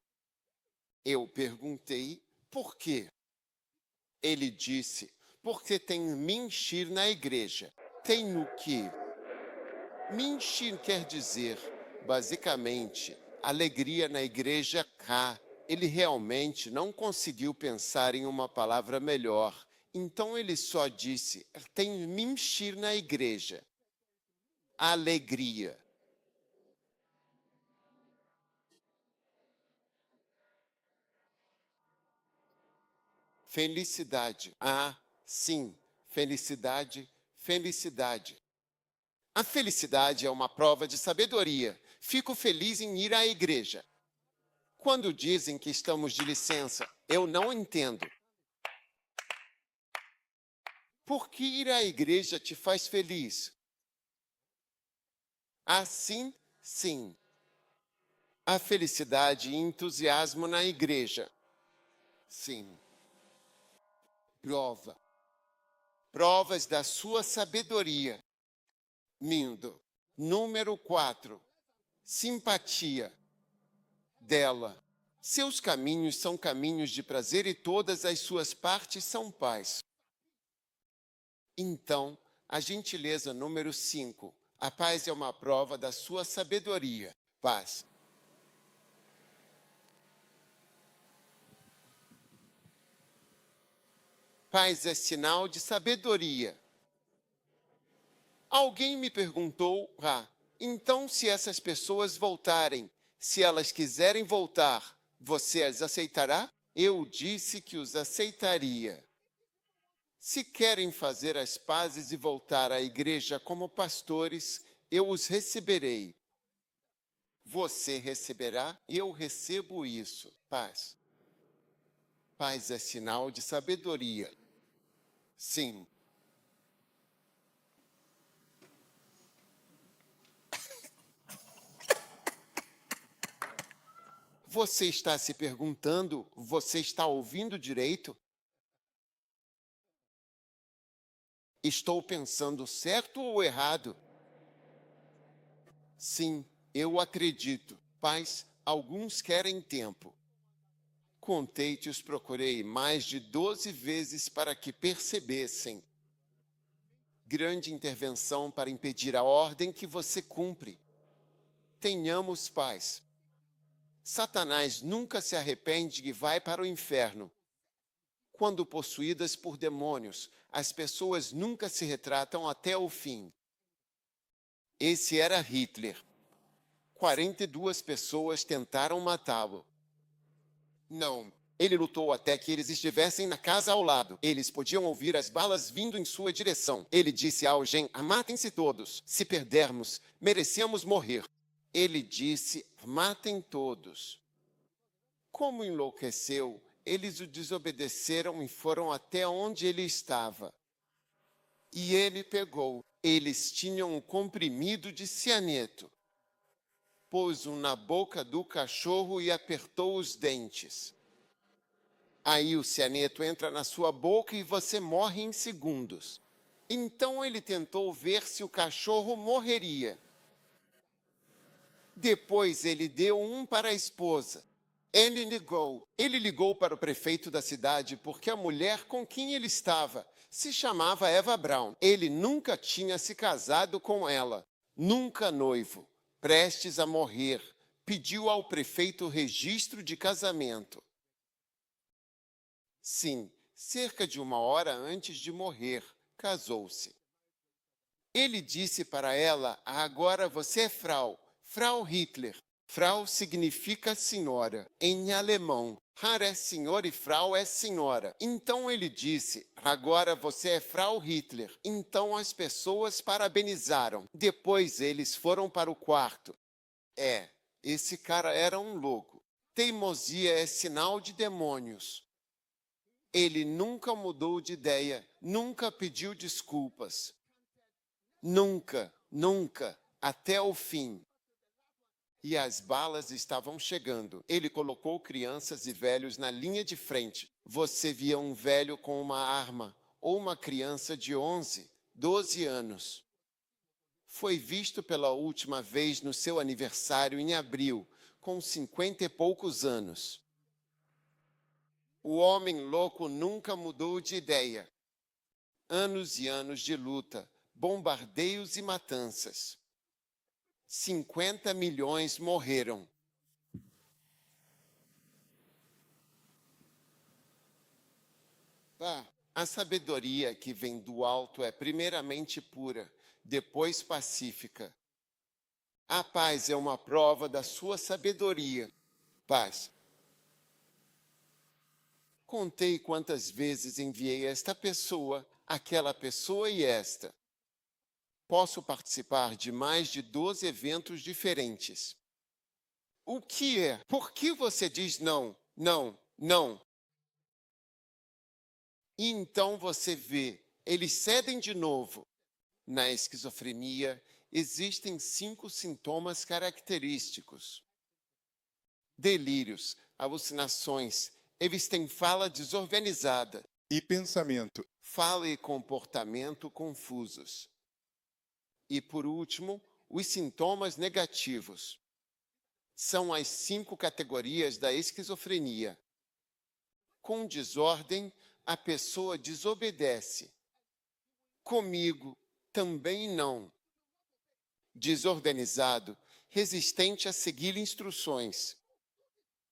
Eu perguntei: por quê? Ele disse: porque tem Minshir na igreja. Tem o quê? Minshir quer dizer, basicamente, alegria na igreja K. Ele realmente não conseguiu pensar em uma palavra melhor. Então ele só disse: tem mentir na igreja. Alegria. Felicidade. Ah, sim, felicidade, felicidade. A felicidade é uma prova de sabedoria. Fico feliz em ir à igreja. Quando dizem que estamos de licença, eu não entendo. Por que ir à igreja te faz feliz? Assim, sim. A felicidade e entusiasmo na igreja. Sim. Prova. Provas da sua sabedoria. Lindo. Número 4. Simpatia dela. Seus caminhos são caminhos de prazer e todas as suas partes são paz. Então, a gentileza número 5. A paz é uma prova da sua sabedoria. Paz. Paz é sinal de sabedoria. Alguém me perguntou, então se essas pessoas voltarem, se elas quiserem voltar, você as aceitará? Eu disse que os aceitaria. Se querem fazer as pazes e voltar à igreja como pastores, eu os receberei. Você receberá? Eu recebo isso. Paz. Paz é sinal de sabedoria. Sim. Você está se perguntando, você está ouvindo direito? Estou pensando certo ou errado? Sim, eu acredito. Pais, alguns querem tempo. Contei-te os procurei mais de 12 vezes para que percebessem. Grande intervenção para impedir a ordem que você cumpre. Tenhamos paz. Satanás nunca se arrepende e vai para o inferno. Quando possuídas por demônios, as pessoas nunca se retratam até o fim. Esse era Hitler. 42 pessoas tentaram matá-lo. Não. Ele lutou até que eles estivessem na casa ao lado. Eles podiam ouvir as balas vindo em sua direção. Ele disse a alguém: matem-se todos. Se perdermos, merecemos morrer. Ele disse: matem todos. Como enlouqueceu, eles o desobedeceram e foram até onde ele estava. E ele pegou. Eles tinham um comprimido de cianeto. Pôs-o na boca do cachorro e apertou os dentes. Aí o cianeto entra na sua boca e você morre em segundos. Então ele tentou ver se o cachorro morreria. Depois ele deu um para a esposa. Ele ligou para o prefeito da cidade porque a mulher com quem ele estava se chamava Eva Braun. Ele nunca tinha se casado com ela, nunca noivo, prestes a morrer. Pediu ao prefeito registro de casamento. Sim, cerca de 1 hora antes de morrer, casou-se. Ele disse para ela: agora você é Frau Hitler. Frau significa senhora, em alemão. Herr é senhor e Frau é senhora. Então ele disse: agora você é Frau Hitler. Então as pessoas parabenizaram. Depois eles foram para o quarto. Esse cara era um louco. Teimosia é sinal de demônios. Ele nunca mudou de ideia, nunca pediu desculpas. Nunca, nunca, até o fim. E as balas estavam chegando. Ele colocou crianças e velhos na linha de frente. Você via um velho com uma arma ou uma criança de 11, 12 anos. Foi visto pela última vez no seu aniversário em abril, com 50 e poucos anos. O homem louco nunca mudou de ideia. Anos e anos de luta, bombardeios e matanças. 50 milhões morreram. A sabedoria que vem do alto é primeiramente pura, depois pacífica. A paz é uma prova da sua sabedoria. Paz. Contei quantas vezes enviei esta pessoa, aquela pessoa e esta. Posso participar de mais de 12 eventos diferentes. O que é? Por que você diz não, não, não? E então você vê, eles cedem de novo. Na esquizofrenia, existem 5 sintomas característicos: delírios, alucinações, eles têm fala desorganizada, e pensamento, fala e comportamento confusos. E, por último, os sintomas negativos. São as 5 categorias da esquizofrenia. Com desordem, a pessoa desobedece. Comigo, também não. Desorganizado, resistente a seguir instruções.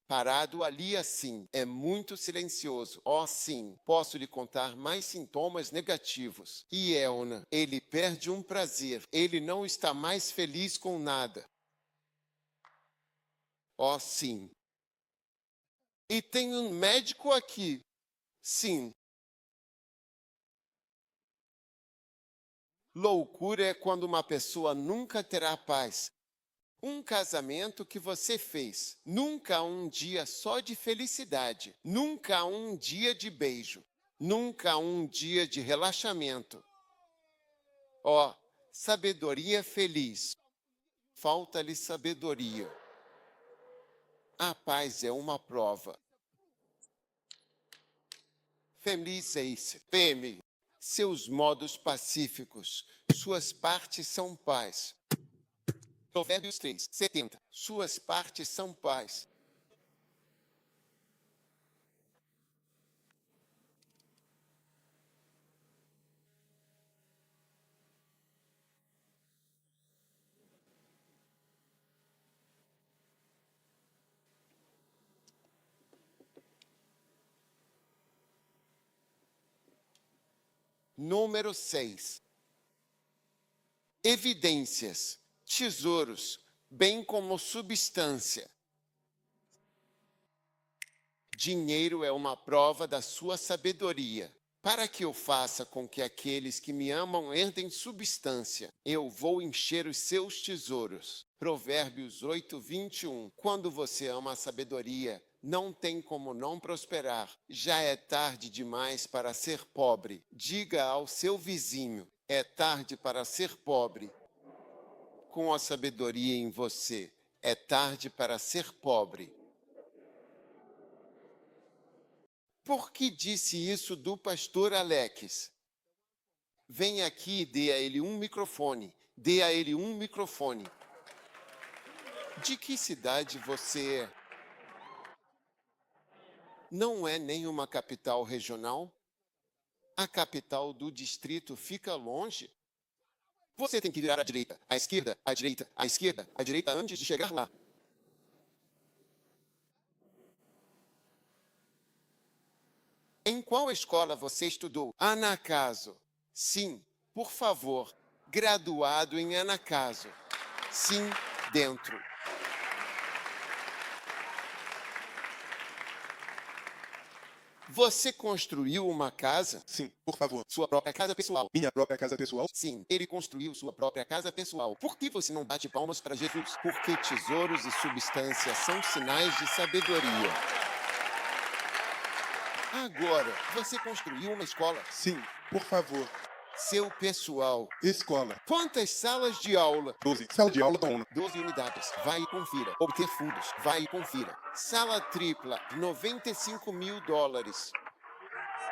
Parado ali assim, é muito silencioso. Oh, sim, posso lhe contar mais sintomas negativos. E Elna, ele perde um prazer. Ele não está mais feliz com nada. Oh, sim. E tem um médico aqui. Sim. Loucura é quando uma pessoa nunca terá paz. Um casamento que você fez, nunca um dia só de felicidade, nunca um dia de beijo, nunca um dia de relaxamento. Ó, sabedoria feliz. Falta-lhe sabedoria. A paz é uma prova. Feliz eis, teme, seus modos pacíficos, suas partes são paz. Provérbios 3, 70. Suas partes são paz. Número 6. Evidências, tesouros, bem como substância. Dinheiro é uma prova da sua sabedoria. Para que eu faça com que aqueles que me amam herdem substância, eu vou encher os seus tesouros. Provérbios 8, 21. Quando você ama a sabedoria, não tem como não prosperar. Já é tarde demais para ser pobre. Diga ao seu vizinho: é tarde para ser pobre. Com a sabedoria em você, é tarde para ser pobre. Por que disse isso do pastor Alex? Vem aqui e dê a ele um microfone. Dê a ele um microfone. De que cidade você é? Não é nenhuma capital regional? A capital do distrito fica longe? Você tem que virar à direita, à esquerda, à direita, à esquerda, à direita antes de chegar lá. Em qual escola você estudou? Anacleto. Sim, por favor. Graduado em Anacleto. Sim, dentro. Você construiu uma casa? sim, por favor. Sua própria casa pessoal? Minha própria casa pessoal? Sim, ele construiu sua própria casa pessoal. Por que você não bate palmas para Jesus? Porque tesouros e substância são sinais de sabedoria. Agora, você construiu uma escola? Sim, por favor. Seu pessoal. Escola. Quantas salas de aula? 12. Sala de aula, dona. 12 unidades. Vai e confira. Obter fundos. Vai e confira. Sala tripla, $95 mil.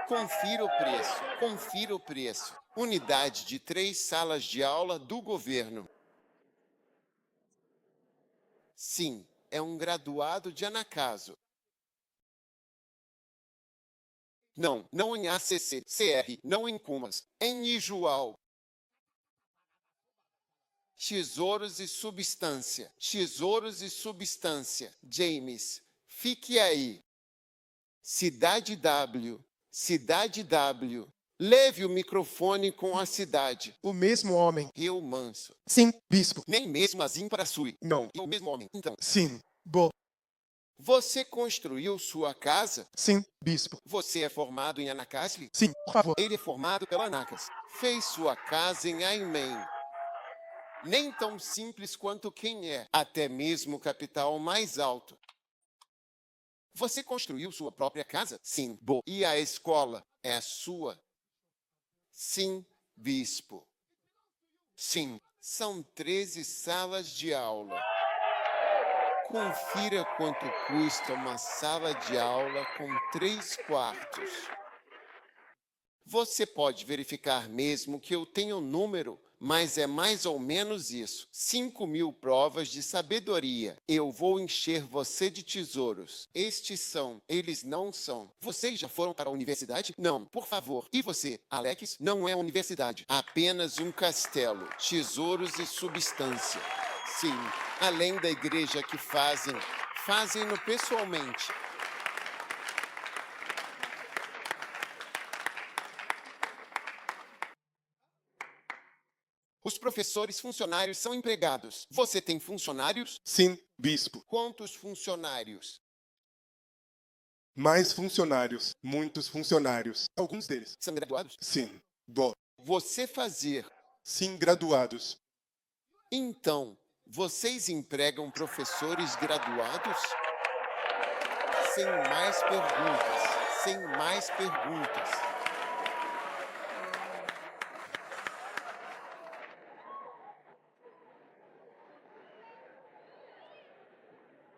Confira o preço. Confira o preço. Unidade de 3 salas de aula do governo. Sim, é um graduado de Anacleto. Não, não em ACC, CR, não em Cumas, em Ijual. Tesouros e substância. Tesouros e substância. James, fique aí. Cidade W. Cidade W. Leve o microfone com a cidade. O mesmo homem. Rio Manso. Sim, bispo. Nem mesmo assim para Sui. Não. É o mesmo homem. Então, Sim. Bo. você construiu sua casa? Sim, bispo. Você é formado em Anacasli? Sim, por favor. Ele é formado pela Anacas. Fez sua casa em Aimen. Nem tão simples quanto quem é, até mesmo o capital mais alto. Você construiu sua própria casa? Sim. Bo. E a escola é sua? Sim, bispo. Sim, são 13 salas de aula. Confira quanto custa uma sala de aula com 3 quartos. Você pode verificar mesmo que eu tenho um número, mas é mais ou menos isso. 5.000 provas de sabedoria. Eu vou encher você de tesouros. Estes são, eles não são. Vocês já foram para a universidade? Não, por favor. E você, Alex? Não é universidade. Apenas um castelo. Tesouros e substância. Sim, além da igreja que fazem-no pessoalmente. Os professores funcionários são empregados. Você tem funcionários? Sim, bispo. Quantos funcionários? Mais funcionários. Muitos funcionários. Alguns deles. São graduados? Sim. Bo. Você fazer. Sim, graduados. Então, vocês empregam professores graduados? Sem mais perguntas. Sem mais perguntas.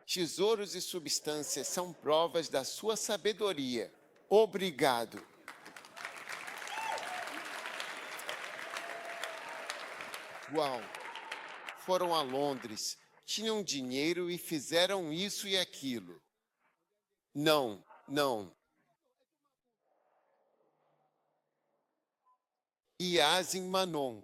Tesouros e substâncias são provas da sua sabedoria. Obrigado. Uau! Foram a Londres, tinham dinheiro e fizeram isso e aquilo. Não, não. Iaz em Manon.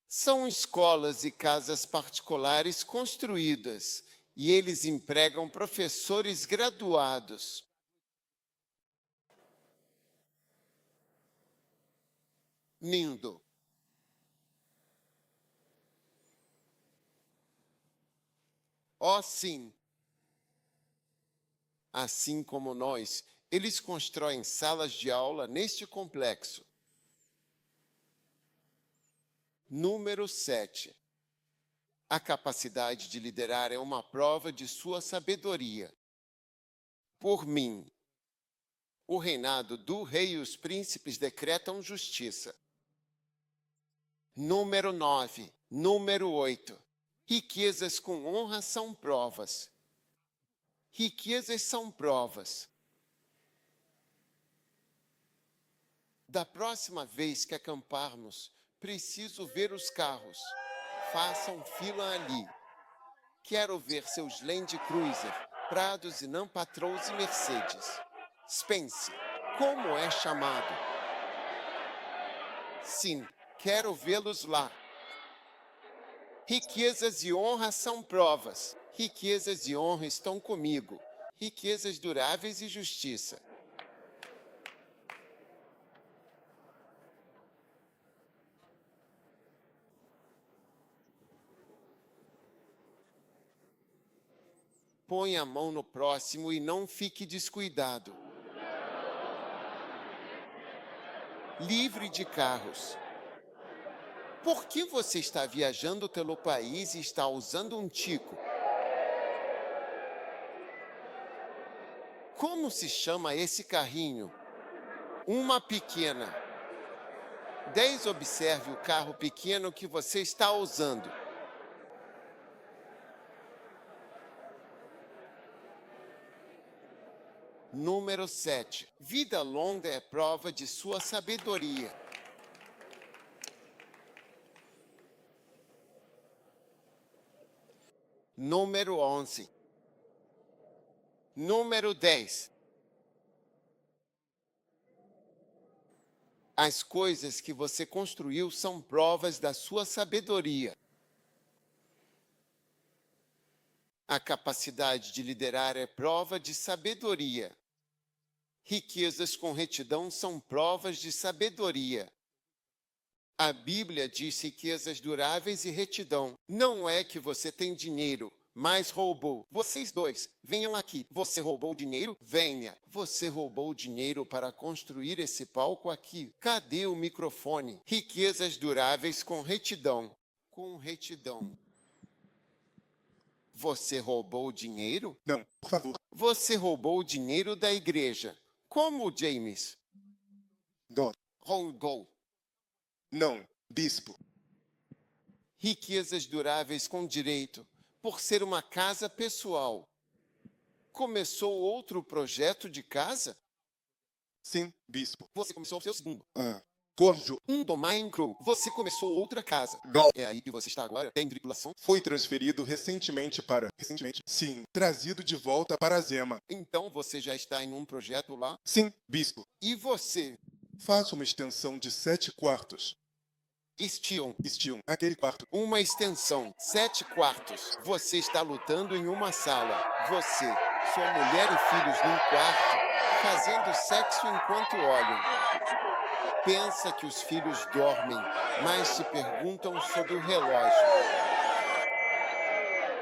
São escolas e casas particulares construídas, e eles empregam professores graduados. Lindo. Oh, sim. Assim como nós, eles constroem salas de aula neste complexo. Número 7. A capacidade de liderar é uma prova de sua sabedoria. Por mim, o reinado do rei e os príncipes decretam justiça. Número 9. Número 8. Riquezas com honra são provas. Riquezas são provas. Da próxima vez que acamparmos, preciso ver os carros. Façam fila ali. Quero ver seus Land Cruiser, Prados e não Patrols e Mercedes. Spence, como é chamado? Sim, quero vê-los lá. Riquezas e honra são provas. Riquezas e honra estão comigo. Riquezas duráveis e justiça. Põe a mão no próximo e não fique descuidado. Livre de carros. Por que você está viajando pelo país e está usando um tico? Como se chama esse carrinho? Uma pequena. 10. Observe o carro pequeno que você está usando. Número 7. Vida longa é prova de sua sabedoria. Número 11. Número 10. As coisas que você construiu são provas da sua sabedoria. A capacidade de liderar é prova de sabedoria. Riquezas com retidão são provas de sabedoria. A Bíblia diz riquezas duráveis e retidão. Não é que você tem dinheiro, mas roubou. Vocês dois, venham aqui. Você roubou dinheiro? Venha. Você roubou dinheiro para construir esse palco aqui. Cadê o microfone? Riquezas duráveis com retidão. Com retidão. Você roubou dinheiro? Não, por favor. Você roubou o dinheiro da igreja. Como, James? Dó. Roubou. Não, bispo. Riquezas duráveis com direito, por ser uma casa pessoal. Começou outro projeto de casa? Sim, bispo. Você começou o seu segundo. Cônjuge. Um domain crew. Você começou outra casa. Dó. É aí que você está agora? Tem tripulação? Foi transferido recentemente para... Recentemente? Sim, trazido de volta para a Zema. Então você já está em um projeto lá? Sim, bispo. E você? Faço uma extensão de 7 quartos. Estion. Aquele quarto. Uma extensão, 7 quartos. Você está lutando em uma sala. Você, sua mulher e filhos num quarto, fazendo sexo enquanto olham. Pensa que os filhos dormem, mas se perguntam sobre o relógio.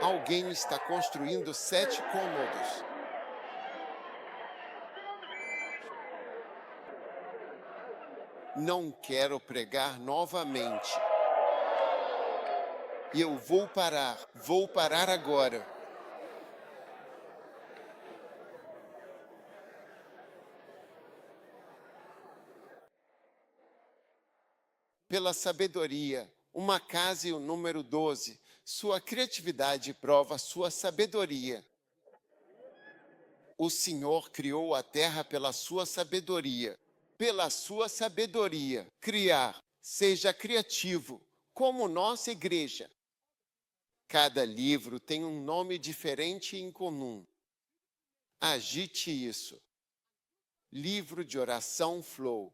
Alguém está construindo 7 cômodos. Não quero pregar novamente. Eu vou parar agora. Pela sabedoria, uma casa e o número 12, sua criatividade prova sua sabedoria. O Senhor criou a terra pela sua sabedoria. Pela sua sabedoria, criar, seja criativo, como nossa igreja. Cada livro tem um nome diferente e incomum. Agite isso. Livro de oração Flow.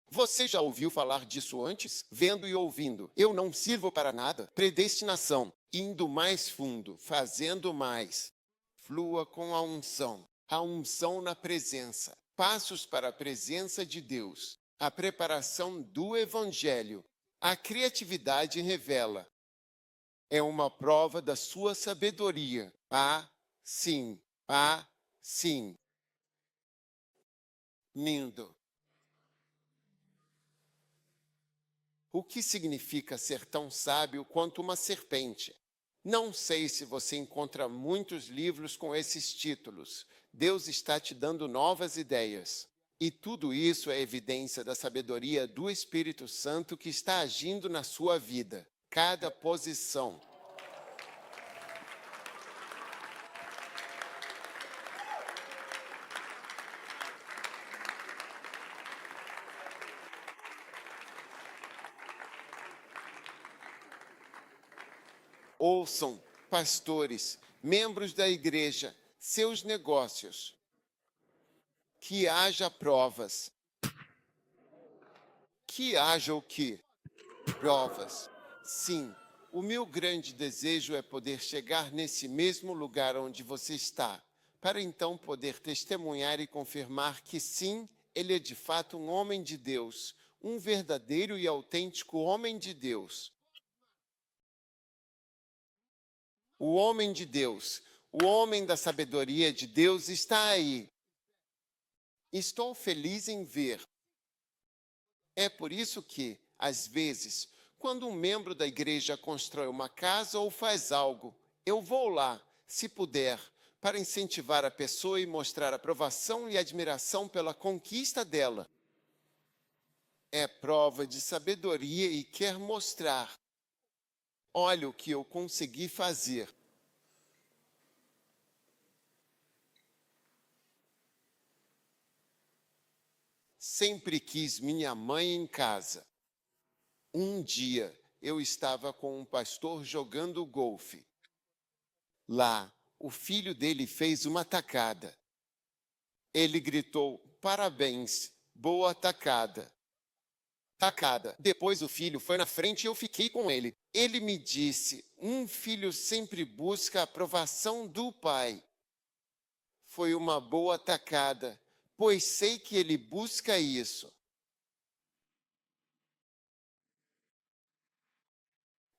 Você já ouviu falar disso antes? Vendo e ouvindo. Eu não sirvo para nada. Predestinação. Indo mais fundo, fazendo mais. Flua com a unção. A unção na presença. Passos para a presença de Deus. A preparação do Evangelho. A criatividade revela. É uma prova da sua sabedoria. Sim. Sim. Lindo. O que significa ser tão sábio quanto uma serpente? Não sei se você encontra muitos livros com esses títulos. Deus está te dando novas ideias. E tudo isso é evidência da sabedoria do Espírito Santo que está agindo na sua vida. Cada posição. Ouçam, pastores, membros da igreja, seus negócios. Que haja provas. Que haja o quê? Provas. Sim, o meu grande desejo é poder chegar nesse mesmo lugar onde você está, para então poder testemunhar e confirmar que sim, ele é de fato um homem de Deus, um verdadeiro e autêntico homem de Deus. O homem de Deus, o homem da sabedoria de Deus está aí. Estou feliz em ver. É por isso que, às vezes, quando um membro da igreja constrói uma casa ou faz algo, eu vou lá, se puder, para incentivar a pessoa e mostrar aprovação e admiração pela conquista dela. É prova de sabedoria e quer mostrar. Olha o que eu consegui fazer. Sempre quis minha mãe em casa. Um dia, eu estava com um pastor jogando golfe. Lá, o filho dele fez uma tacada. Ele gritou, parabéns, boa tacada. Tacada. Depois o filho foi na frente e eu fiquei com ele. Ele me disse, um filho sempre busca a aprovação do pai. Foi uma boa tacada. pois sei que ele busca isso.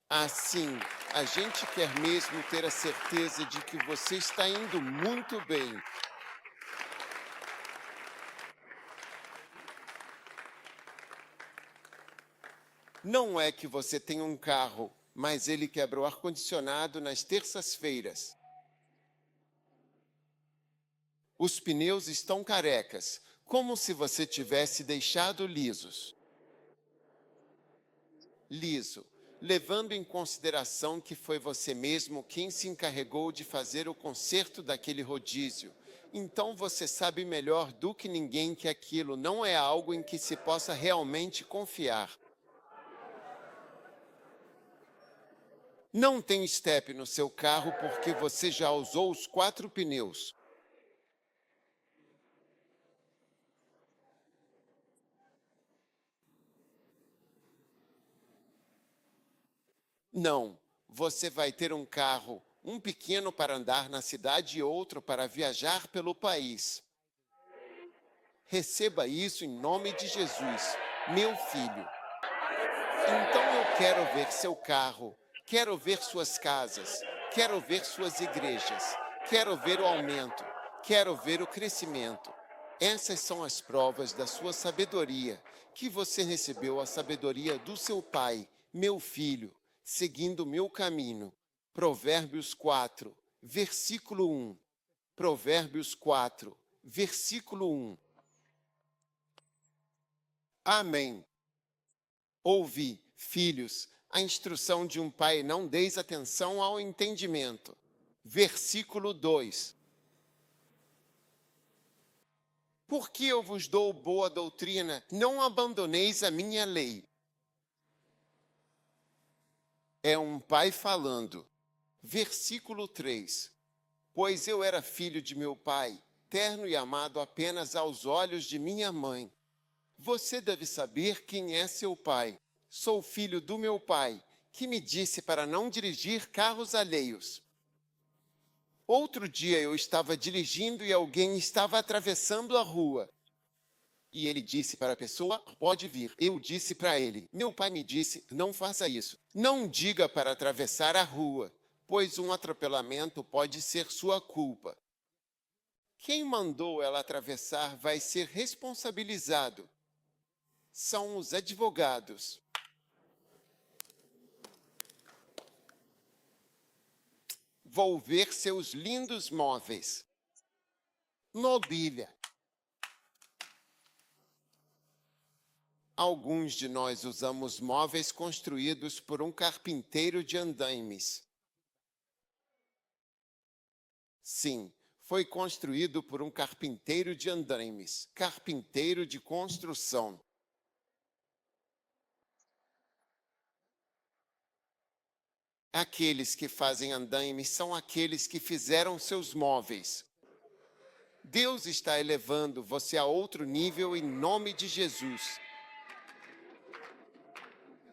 Assim, a gente quer mesmo ter a certeza de que você está indo muito bem. Não é que você tem um carro, mas ele quebra o ar-condicionado nas terças-feiras. Os pneus estão carecas, como se você tivesse deixado lisos. Liso, levando em consideração que foi você mesmo quem se encarregou de fazer o conserto daquele rodízio. Então você sabe melhor do que ninguém que aquilo não é algo em que se possa realmente confiar. Não tem estepe no seu carro porque você já usou os 4 pneus. Não, você vai ter um carro, um pequeno para andar na cidade e outro para viajar pelo país. Receba isso em nome de Jesus, meu filho. Então eu quero ver seu carro, quero ver suas casas, quero ver suas igrejas, quero ver o aumento, quero ver o crescimento. Essas são as provas da sua sabedoria, que você recebeu a sabedoria do seu pai, meu filho, seguindo o meu caminho. Provérbios 4, versículo 1. Provérbios 4, versículo 1. Amém. Ouvi, filhos, a instrução de um pai, não deis atenção ao entendimento. Versículo 2. Porque eu vos dou boa doutrina, não abandoneis a minha lei. É um pai falando. Versículo 3. Pois eu era filho de meu pai, terno e amado apenas aos olhos de minha mãe. Você deve saber quem é seu pai. Sou filho do meu pai, que me disse para não dirigir carros alheios. Outro dia eu estava dirigindo e alguém estava atravessando a rua. E ele disse para a pessoa, pode vir. Eu disse para ele, meu pai me disse, não faça isso. Não diga para atravessar a rua, pois um atropelamento pode ser sua culpa. Quem mandou ela atravessar vai ser responsabilizado. São os advogados. Vou ver seus lindos móveis. Mobília. Alguns de nós usamos móveis construídos por um carpinteiro de andaimes. Sim, foi construído por um carpinteiro de andaimes, carpinteiro de construção. Aqueles que fazem andaimes são aqueles que fizeram seus móveis. Deus está elevando você a outro nível em nome de Jesus.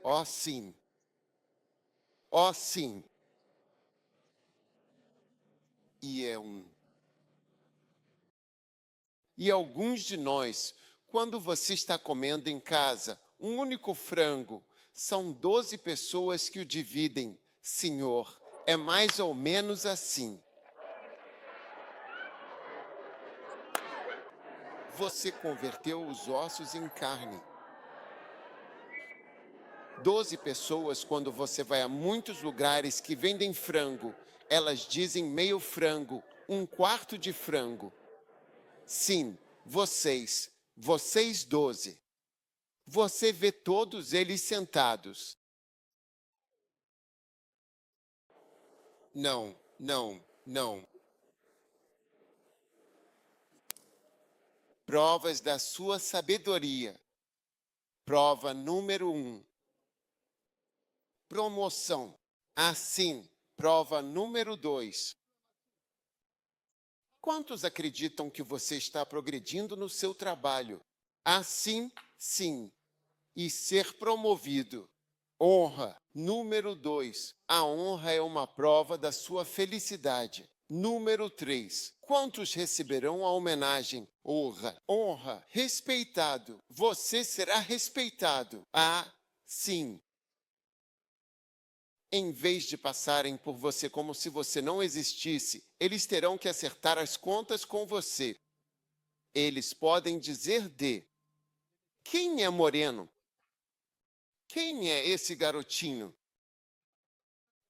Oh, sim. Oh, sim. E alguns de nós, quando você está comendo em casa um único frango, são 12 pessoas que o dividem. Senhor, é mais ou menos assim. Você converteu os ossos em carne. 12 pessoas, quando você vai a muitos lugares que vendem frango, elas dizem meio frango, um quarto de frango. Sim, vocês 12. Você vê todos eles sentados. Não, não, não. Provas da sua sabedoria. Prova número 1. Promoção. Assim, prova número 2. Quantos acreditam que você está progredindo no seu trabalho? Assim, sim. E ser promovido. Honra. Número 2. A honra é uma prova da sua felicidade. Número 3. Quantos receberão a homenagem? Honra, honra, respeitado. Você será respeitado. Ah, sim. Em vez de passarem por você como se você não existisse, eles terão que acertar as contas com você. Eles podem dizer quem é Moreno? Quem é esse garotinho?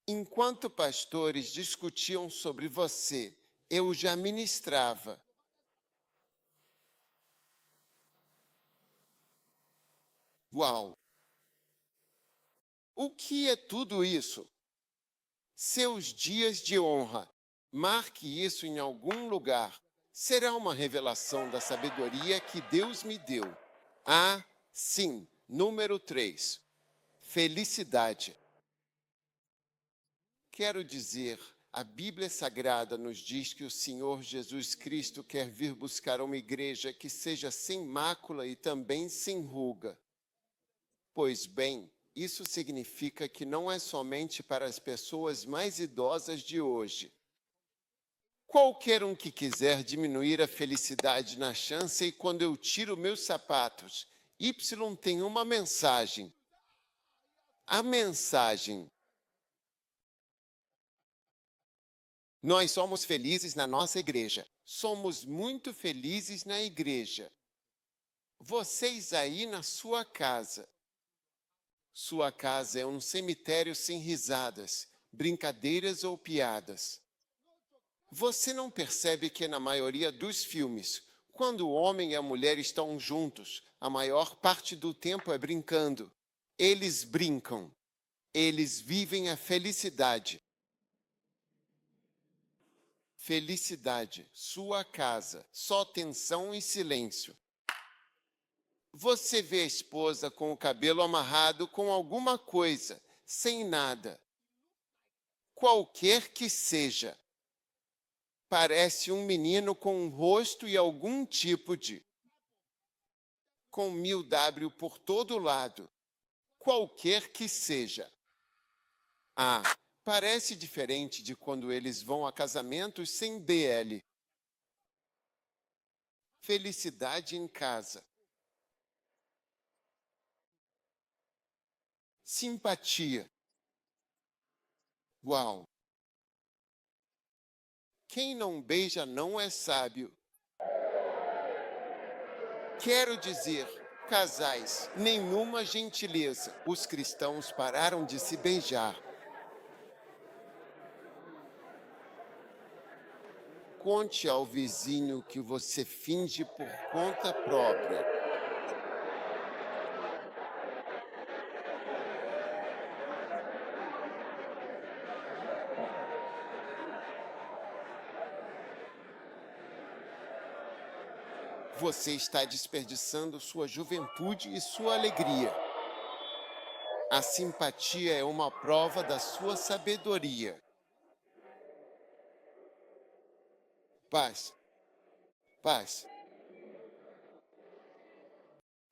Enquanto pastores discutiam sobre você, eu já ministrava. Uau! O que é tudo isso? Seus dias de honra. Marque isso em algum lugar. Será uma revelação da sabedoria que Deus me deu. Ah, sim. Número 3. Felicidade. Quero dizer, a Bíblia Sagrada nos diz que o Senhor Jesus Cristo quer vir buscar uma igreja que seja sem mácula e também sem ruga. Pois bem, isso significa que não é somente para as pessoas mais idosas de hoje. Qualquer um que quiser diminuir a felicidade na chance e quando eu tiro meus sapatos, Y tem uma mensagem. A mensagem: nós somos felizes na nossa igreja. Somos muito felizes na igreja. Vocês aí na sua casa. Sua casa é um cemitério sem risadas, brincadeiras ou piadas. Você não percebe que na maioria dos filmes, quando o homem e a mulher estão juntos, a maior parte do tempo é brincando. Eles brincam. Eles vivem a felicidade. Felicidade, sua casa, só tensão e silêncio. Você vê a esposa com o cabelo amarrado com alguma coisa, sem nada. Qualquer que seja. Parece um menino com um rosto e algum tipo de... com 1000W por todo lado. Qualquer que seja. Ah, parece diferente de quando eles vão a casamentos sem BL. Felicidade em casa. Simpatia. Uau! Quem não beija não é sábio. Quero dizer, casais, nenhuma gentileza. Os cristãos pararam de se beijar. Conte ao vizinho que você finge por conta própria. Você está desperdiçando sua juventude e sua alegria. A simpatia é uma prova da sua sabedoria. Paz. Paz.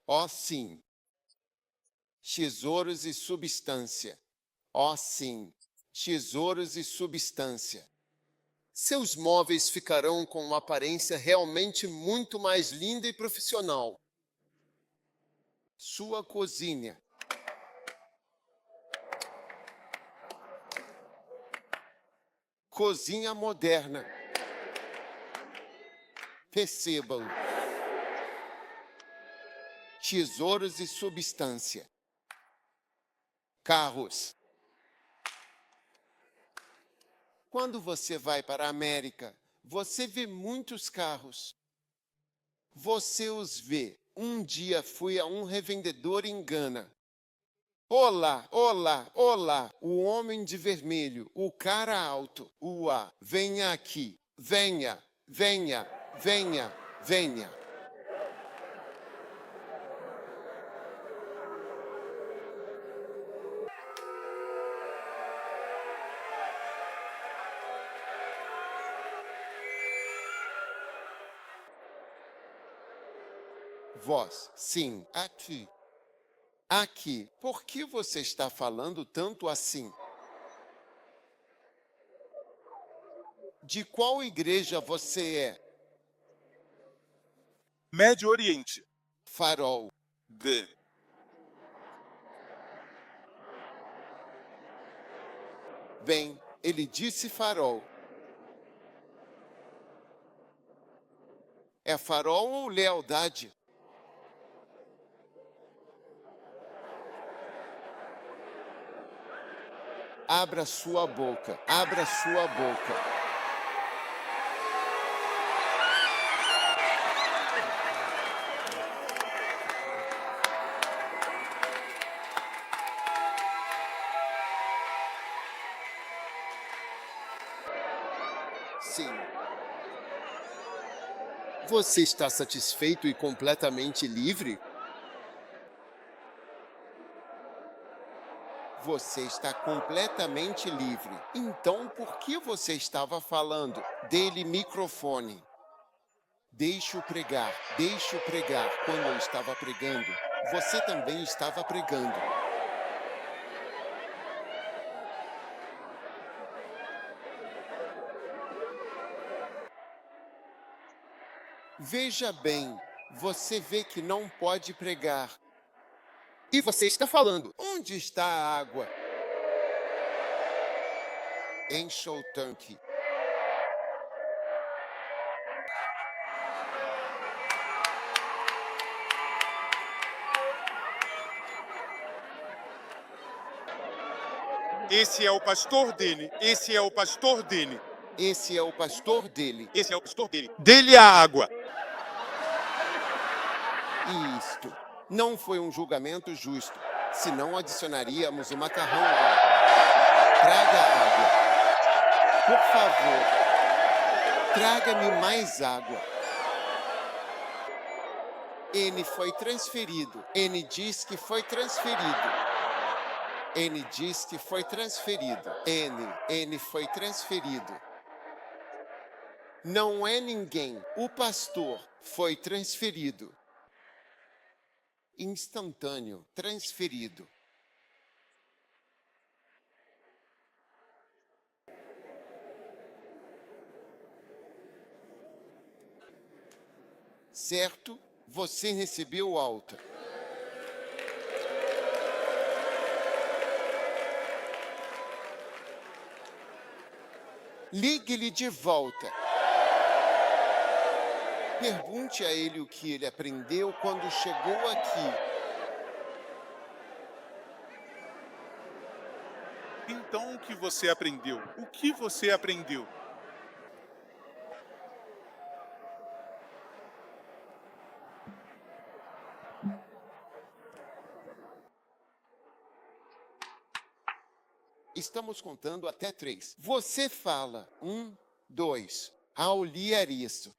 Ó sim. Tesouros e substância. Ó sim. Tesouros e substância. Seus móveis ficarão com uma aparência realmente muito mais linda e profissional. Sua cozinha. Cozinha moderna. Percebam. Tesouros e substância. Carros. Quando você vai para a América, você vê muitos carros. Você os vê. Um dia fui a um revendedor em Gana. Olá, olá, olá, o homem de vermelho, o cara alto, uá, venha aqui, venha, venha, venha, venha. Vós, sim, aqui. Aqui, por que você está falando tanto assim? De qual igreja você é? Médio Oriente. Farol. D. Bem, ele disse farol. É farol ou lealdade? Abra sua boca. Abra sua boca. Sim. Você está satisfeito e completamente livre? Você está completamente livre. Então, por que você estava falando? Dê-lhe microfone. Deixe-o pregar. Deixe-o pregar. Quando eu estava pregando, você também estava pregando. Veja bem, você vê que não pode pregar. E você está falando, onde está a água? Encha o tanque. Esse é o pastor dele. Esse é o pastor dele. Esse é o pastor dele. Esse é o pastor dele. Dele a água. E isto não foi um julgamento justo, senão adicionaríamos o macarrão lá. Traga água. Por favor, traga-me mais água. N foi transferido. N diz que foi transferido. N diz que foi transferido. N foi transferido. Não é ninguém. O pastor foi transferido. Instantâneo, transferido. Certo? Você recebeu alta. Ligue-lhe de volta. Pergunte a ele o que ele aprendeu quando chegou aqui. Então, o que você aprendeu? O que você aprendeu? Estamos contando até 3. Você fala 1, 2. Ao ler isso.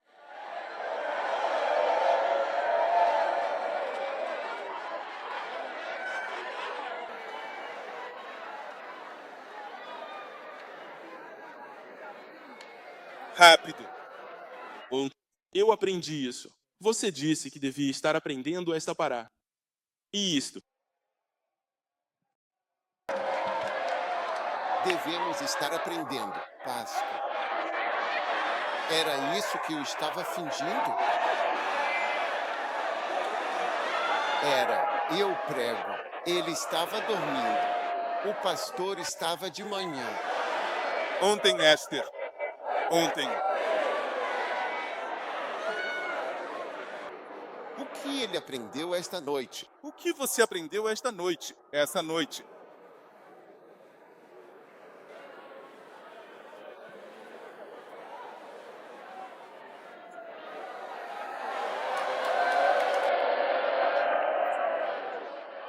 Rápido. Eu aprendi isso. Você disse que devia estar aprendendo esta parar. E isto. Devemos estar aprendendo. Páscoa. Era isso que eu estava fingindo? Era. Eu prego. Ele estava dormindo. O pastor estava de manhã. Ontem, Esther. Ontem. O que ele aprendeu esta noite? O que você aprendeu esta noite? Essa noite.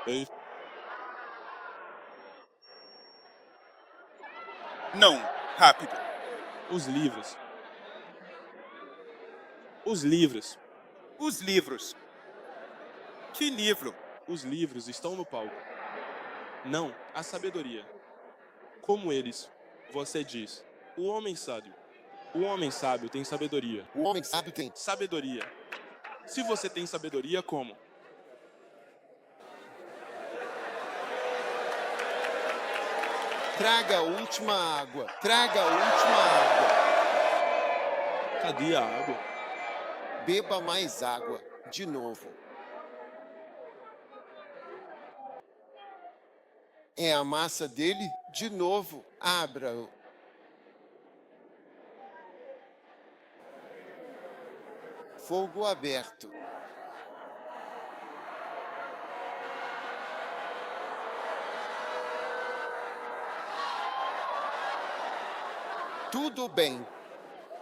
Bem, Não. Rápido. os livros. Os livros. Os livros. Que livro? Os livros estão no palco. Não, a sabedoria. Como eles, você diz, o homem sábio. O homem sábio tem sabedoria. O homem sábio tem. Sabedoria. Se você tem sabedoria, como? Traga a última água. Traga a última água. Cadê a água? Beba mais água, de novo. É a massa dele? De novo, abra-o. Fogo aberto. Tudo bem.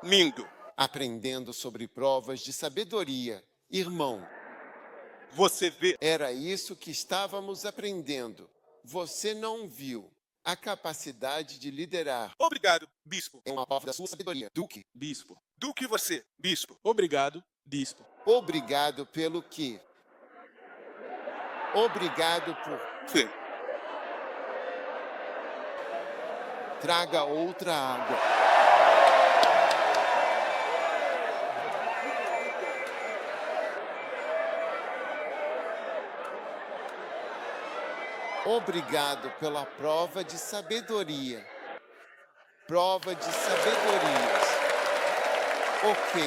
Lindo. Aprendendo sobre provas de sabedoria. Irmão, Você vê. era isso que estávamos aprendendo. Você não viu. A capacidade de liderar Obrigado, bispo. é uma prova da sua sabedoria. Duque, Bispo. Do que você, bispo. Obrigado, bispo. obrigado pelo quê? Obrigado por... Sim. Traga outra água. Obrigado pela prova de sabedoria. Prova de sabedorias. Ok,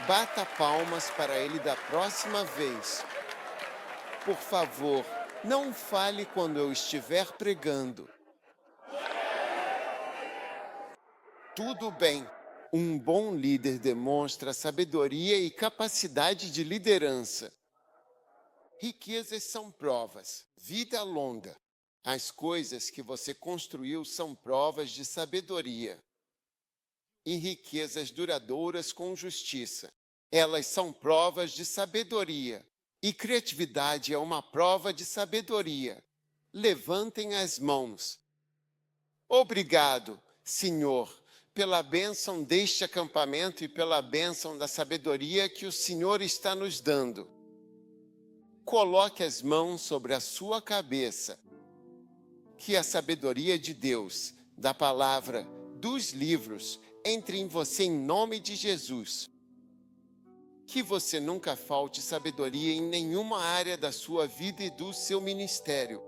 bata palmas para ele da próxima vez. Por favor, não fale quando eu estiver pregando. Tudo bem. Um bom líder demonstra sabedoria e capacidade de liderança. Riquezas são provas. Vida longa. As coisas que você construiu são provas de sabedoria. E riquezas duradouras com justiça. Elas são provas de sabedoria. E criatividade é uma prova de sabedoria. Levantem as mãos. Obrigado, Senhor, pela bênção deste acampamento e pela bênção da sabedoria que o Senhor está nos dando. Coloque as mãos sobre a sua cabeça. Que a sabedoria de Deus, da palavra, dos livros, entre em você em nome de Jesus. Que você nunca falte sabedoria em nenhuma área da sua vida e do seu ministério.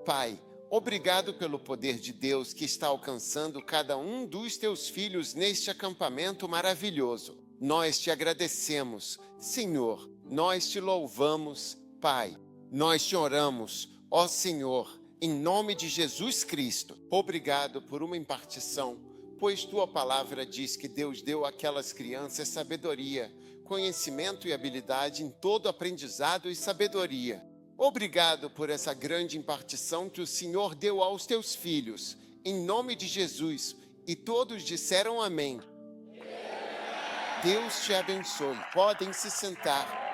Pai, obrigado pelo poder de Deus que está alcançando cada um dos teus filhos neste acampamento maravilhoso. Nós te agradecemos, Senhor. Nós te louvamos, Pai. Nós te oramos, ó Senhor, em nome de Jesus Cristo. Obrigado por uma impartição, pois tua palavra diz que Deus deu àquelas crianças sabedoria, conhecimento e habilidade em todo aprendizado e sabedoria. Obrigado por essa grande impartição que o Senhor deu aos teus filhos, em nome de Jesus. E todos disseram amém. Deus te abençoe. Podem se sentar.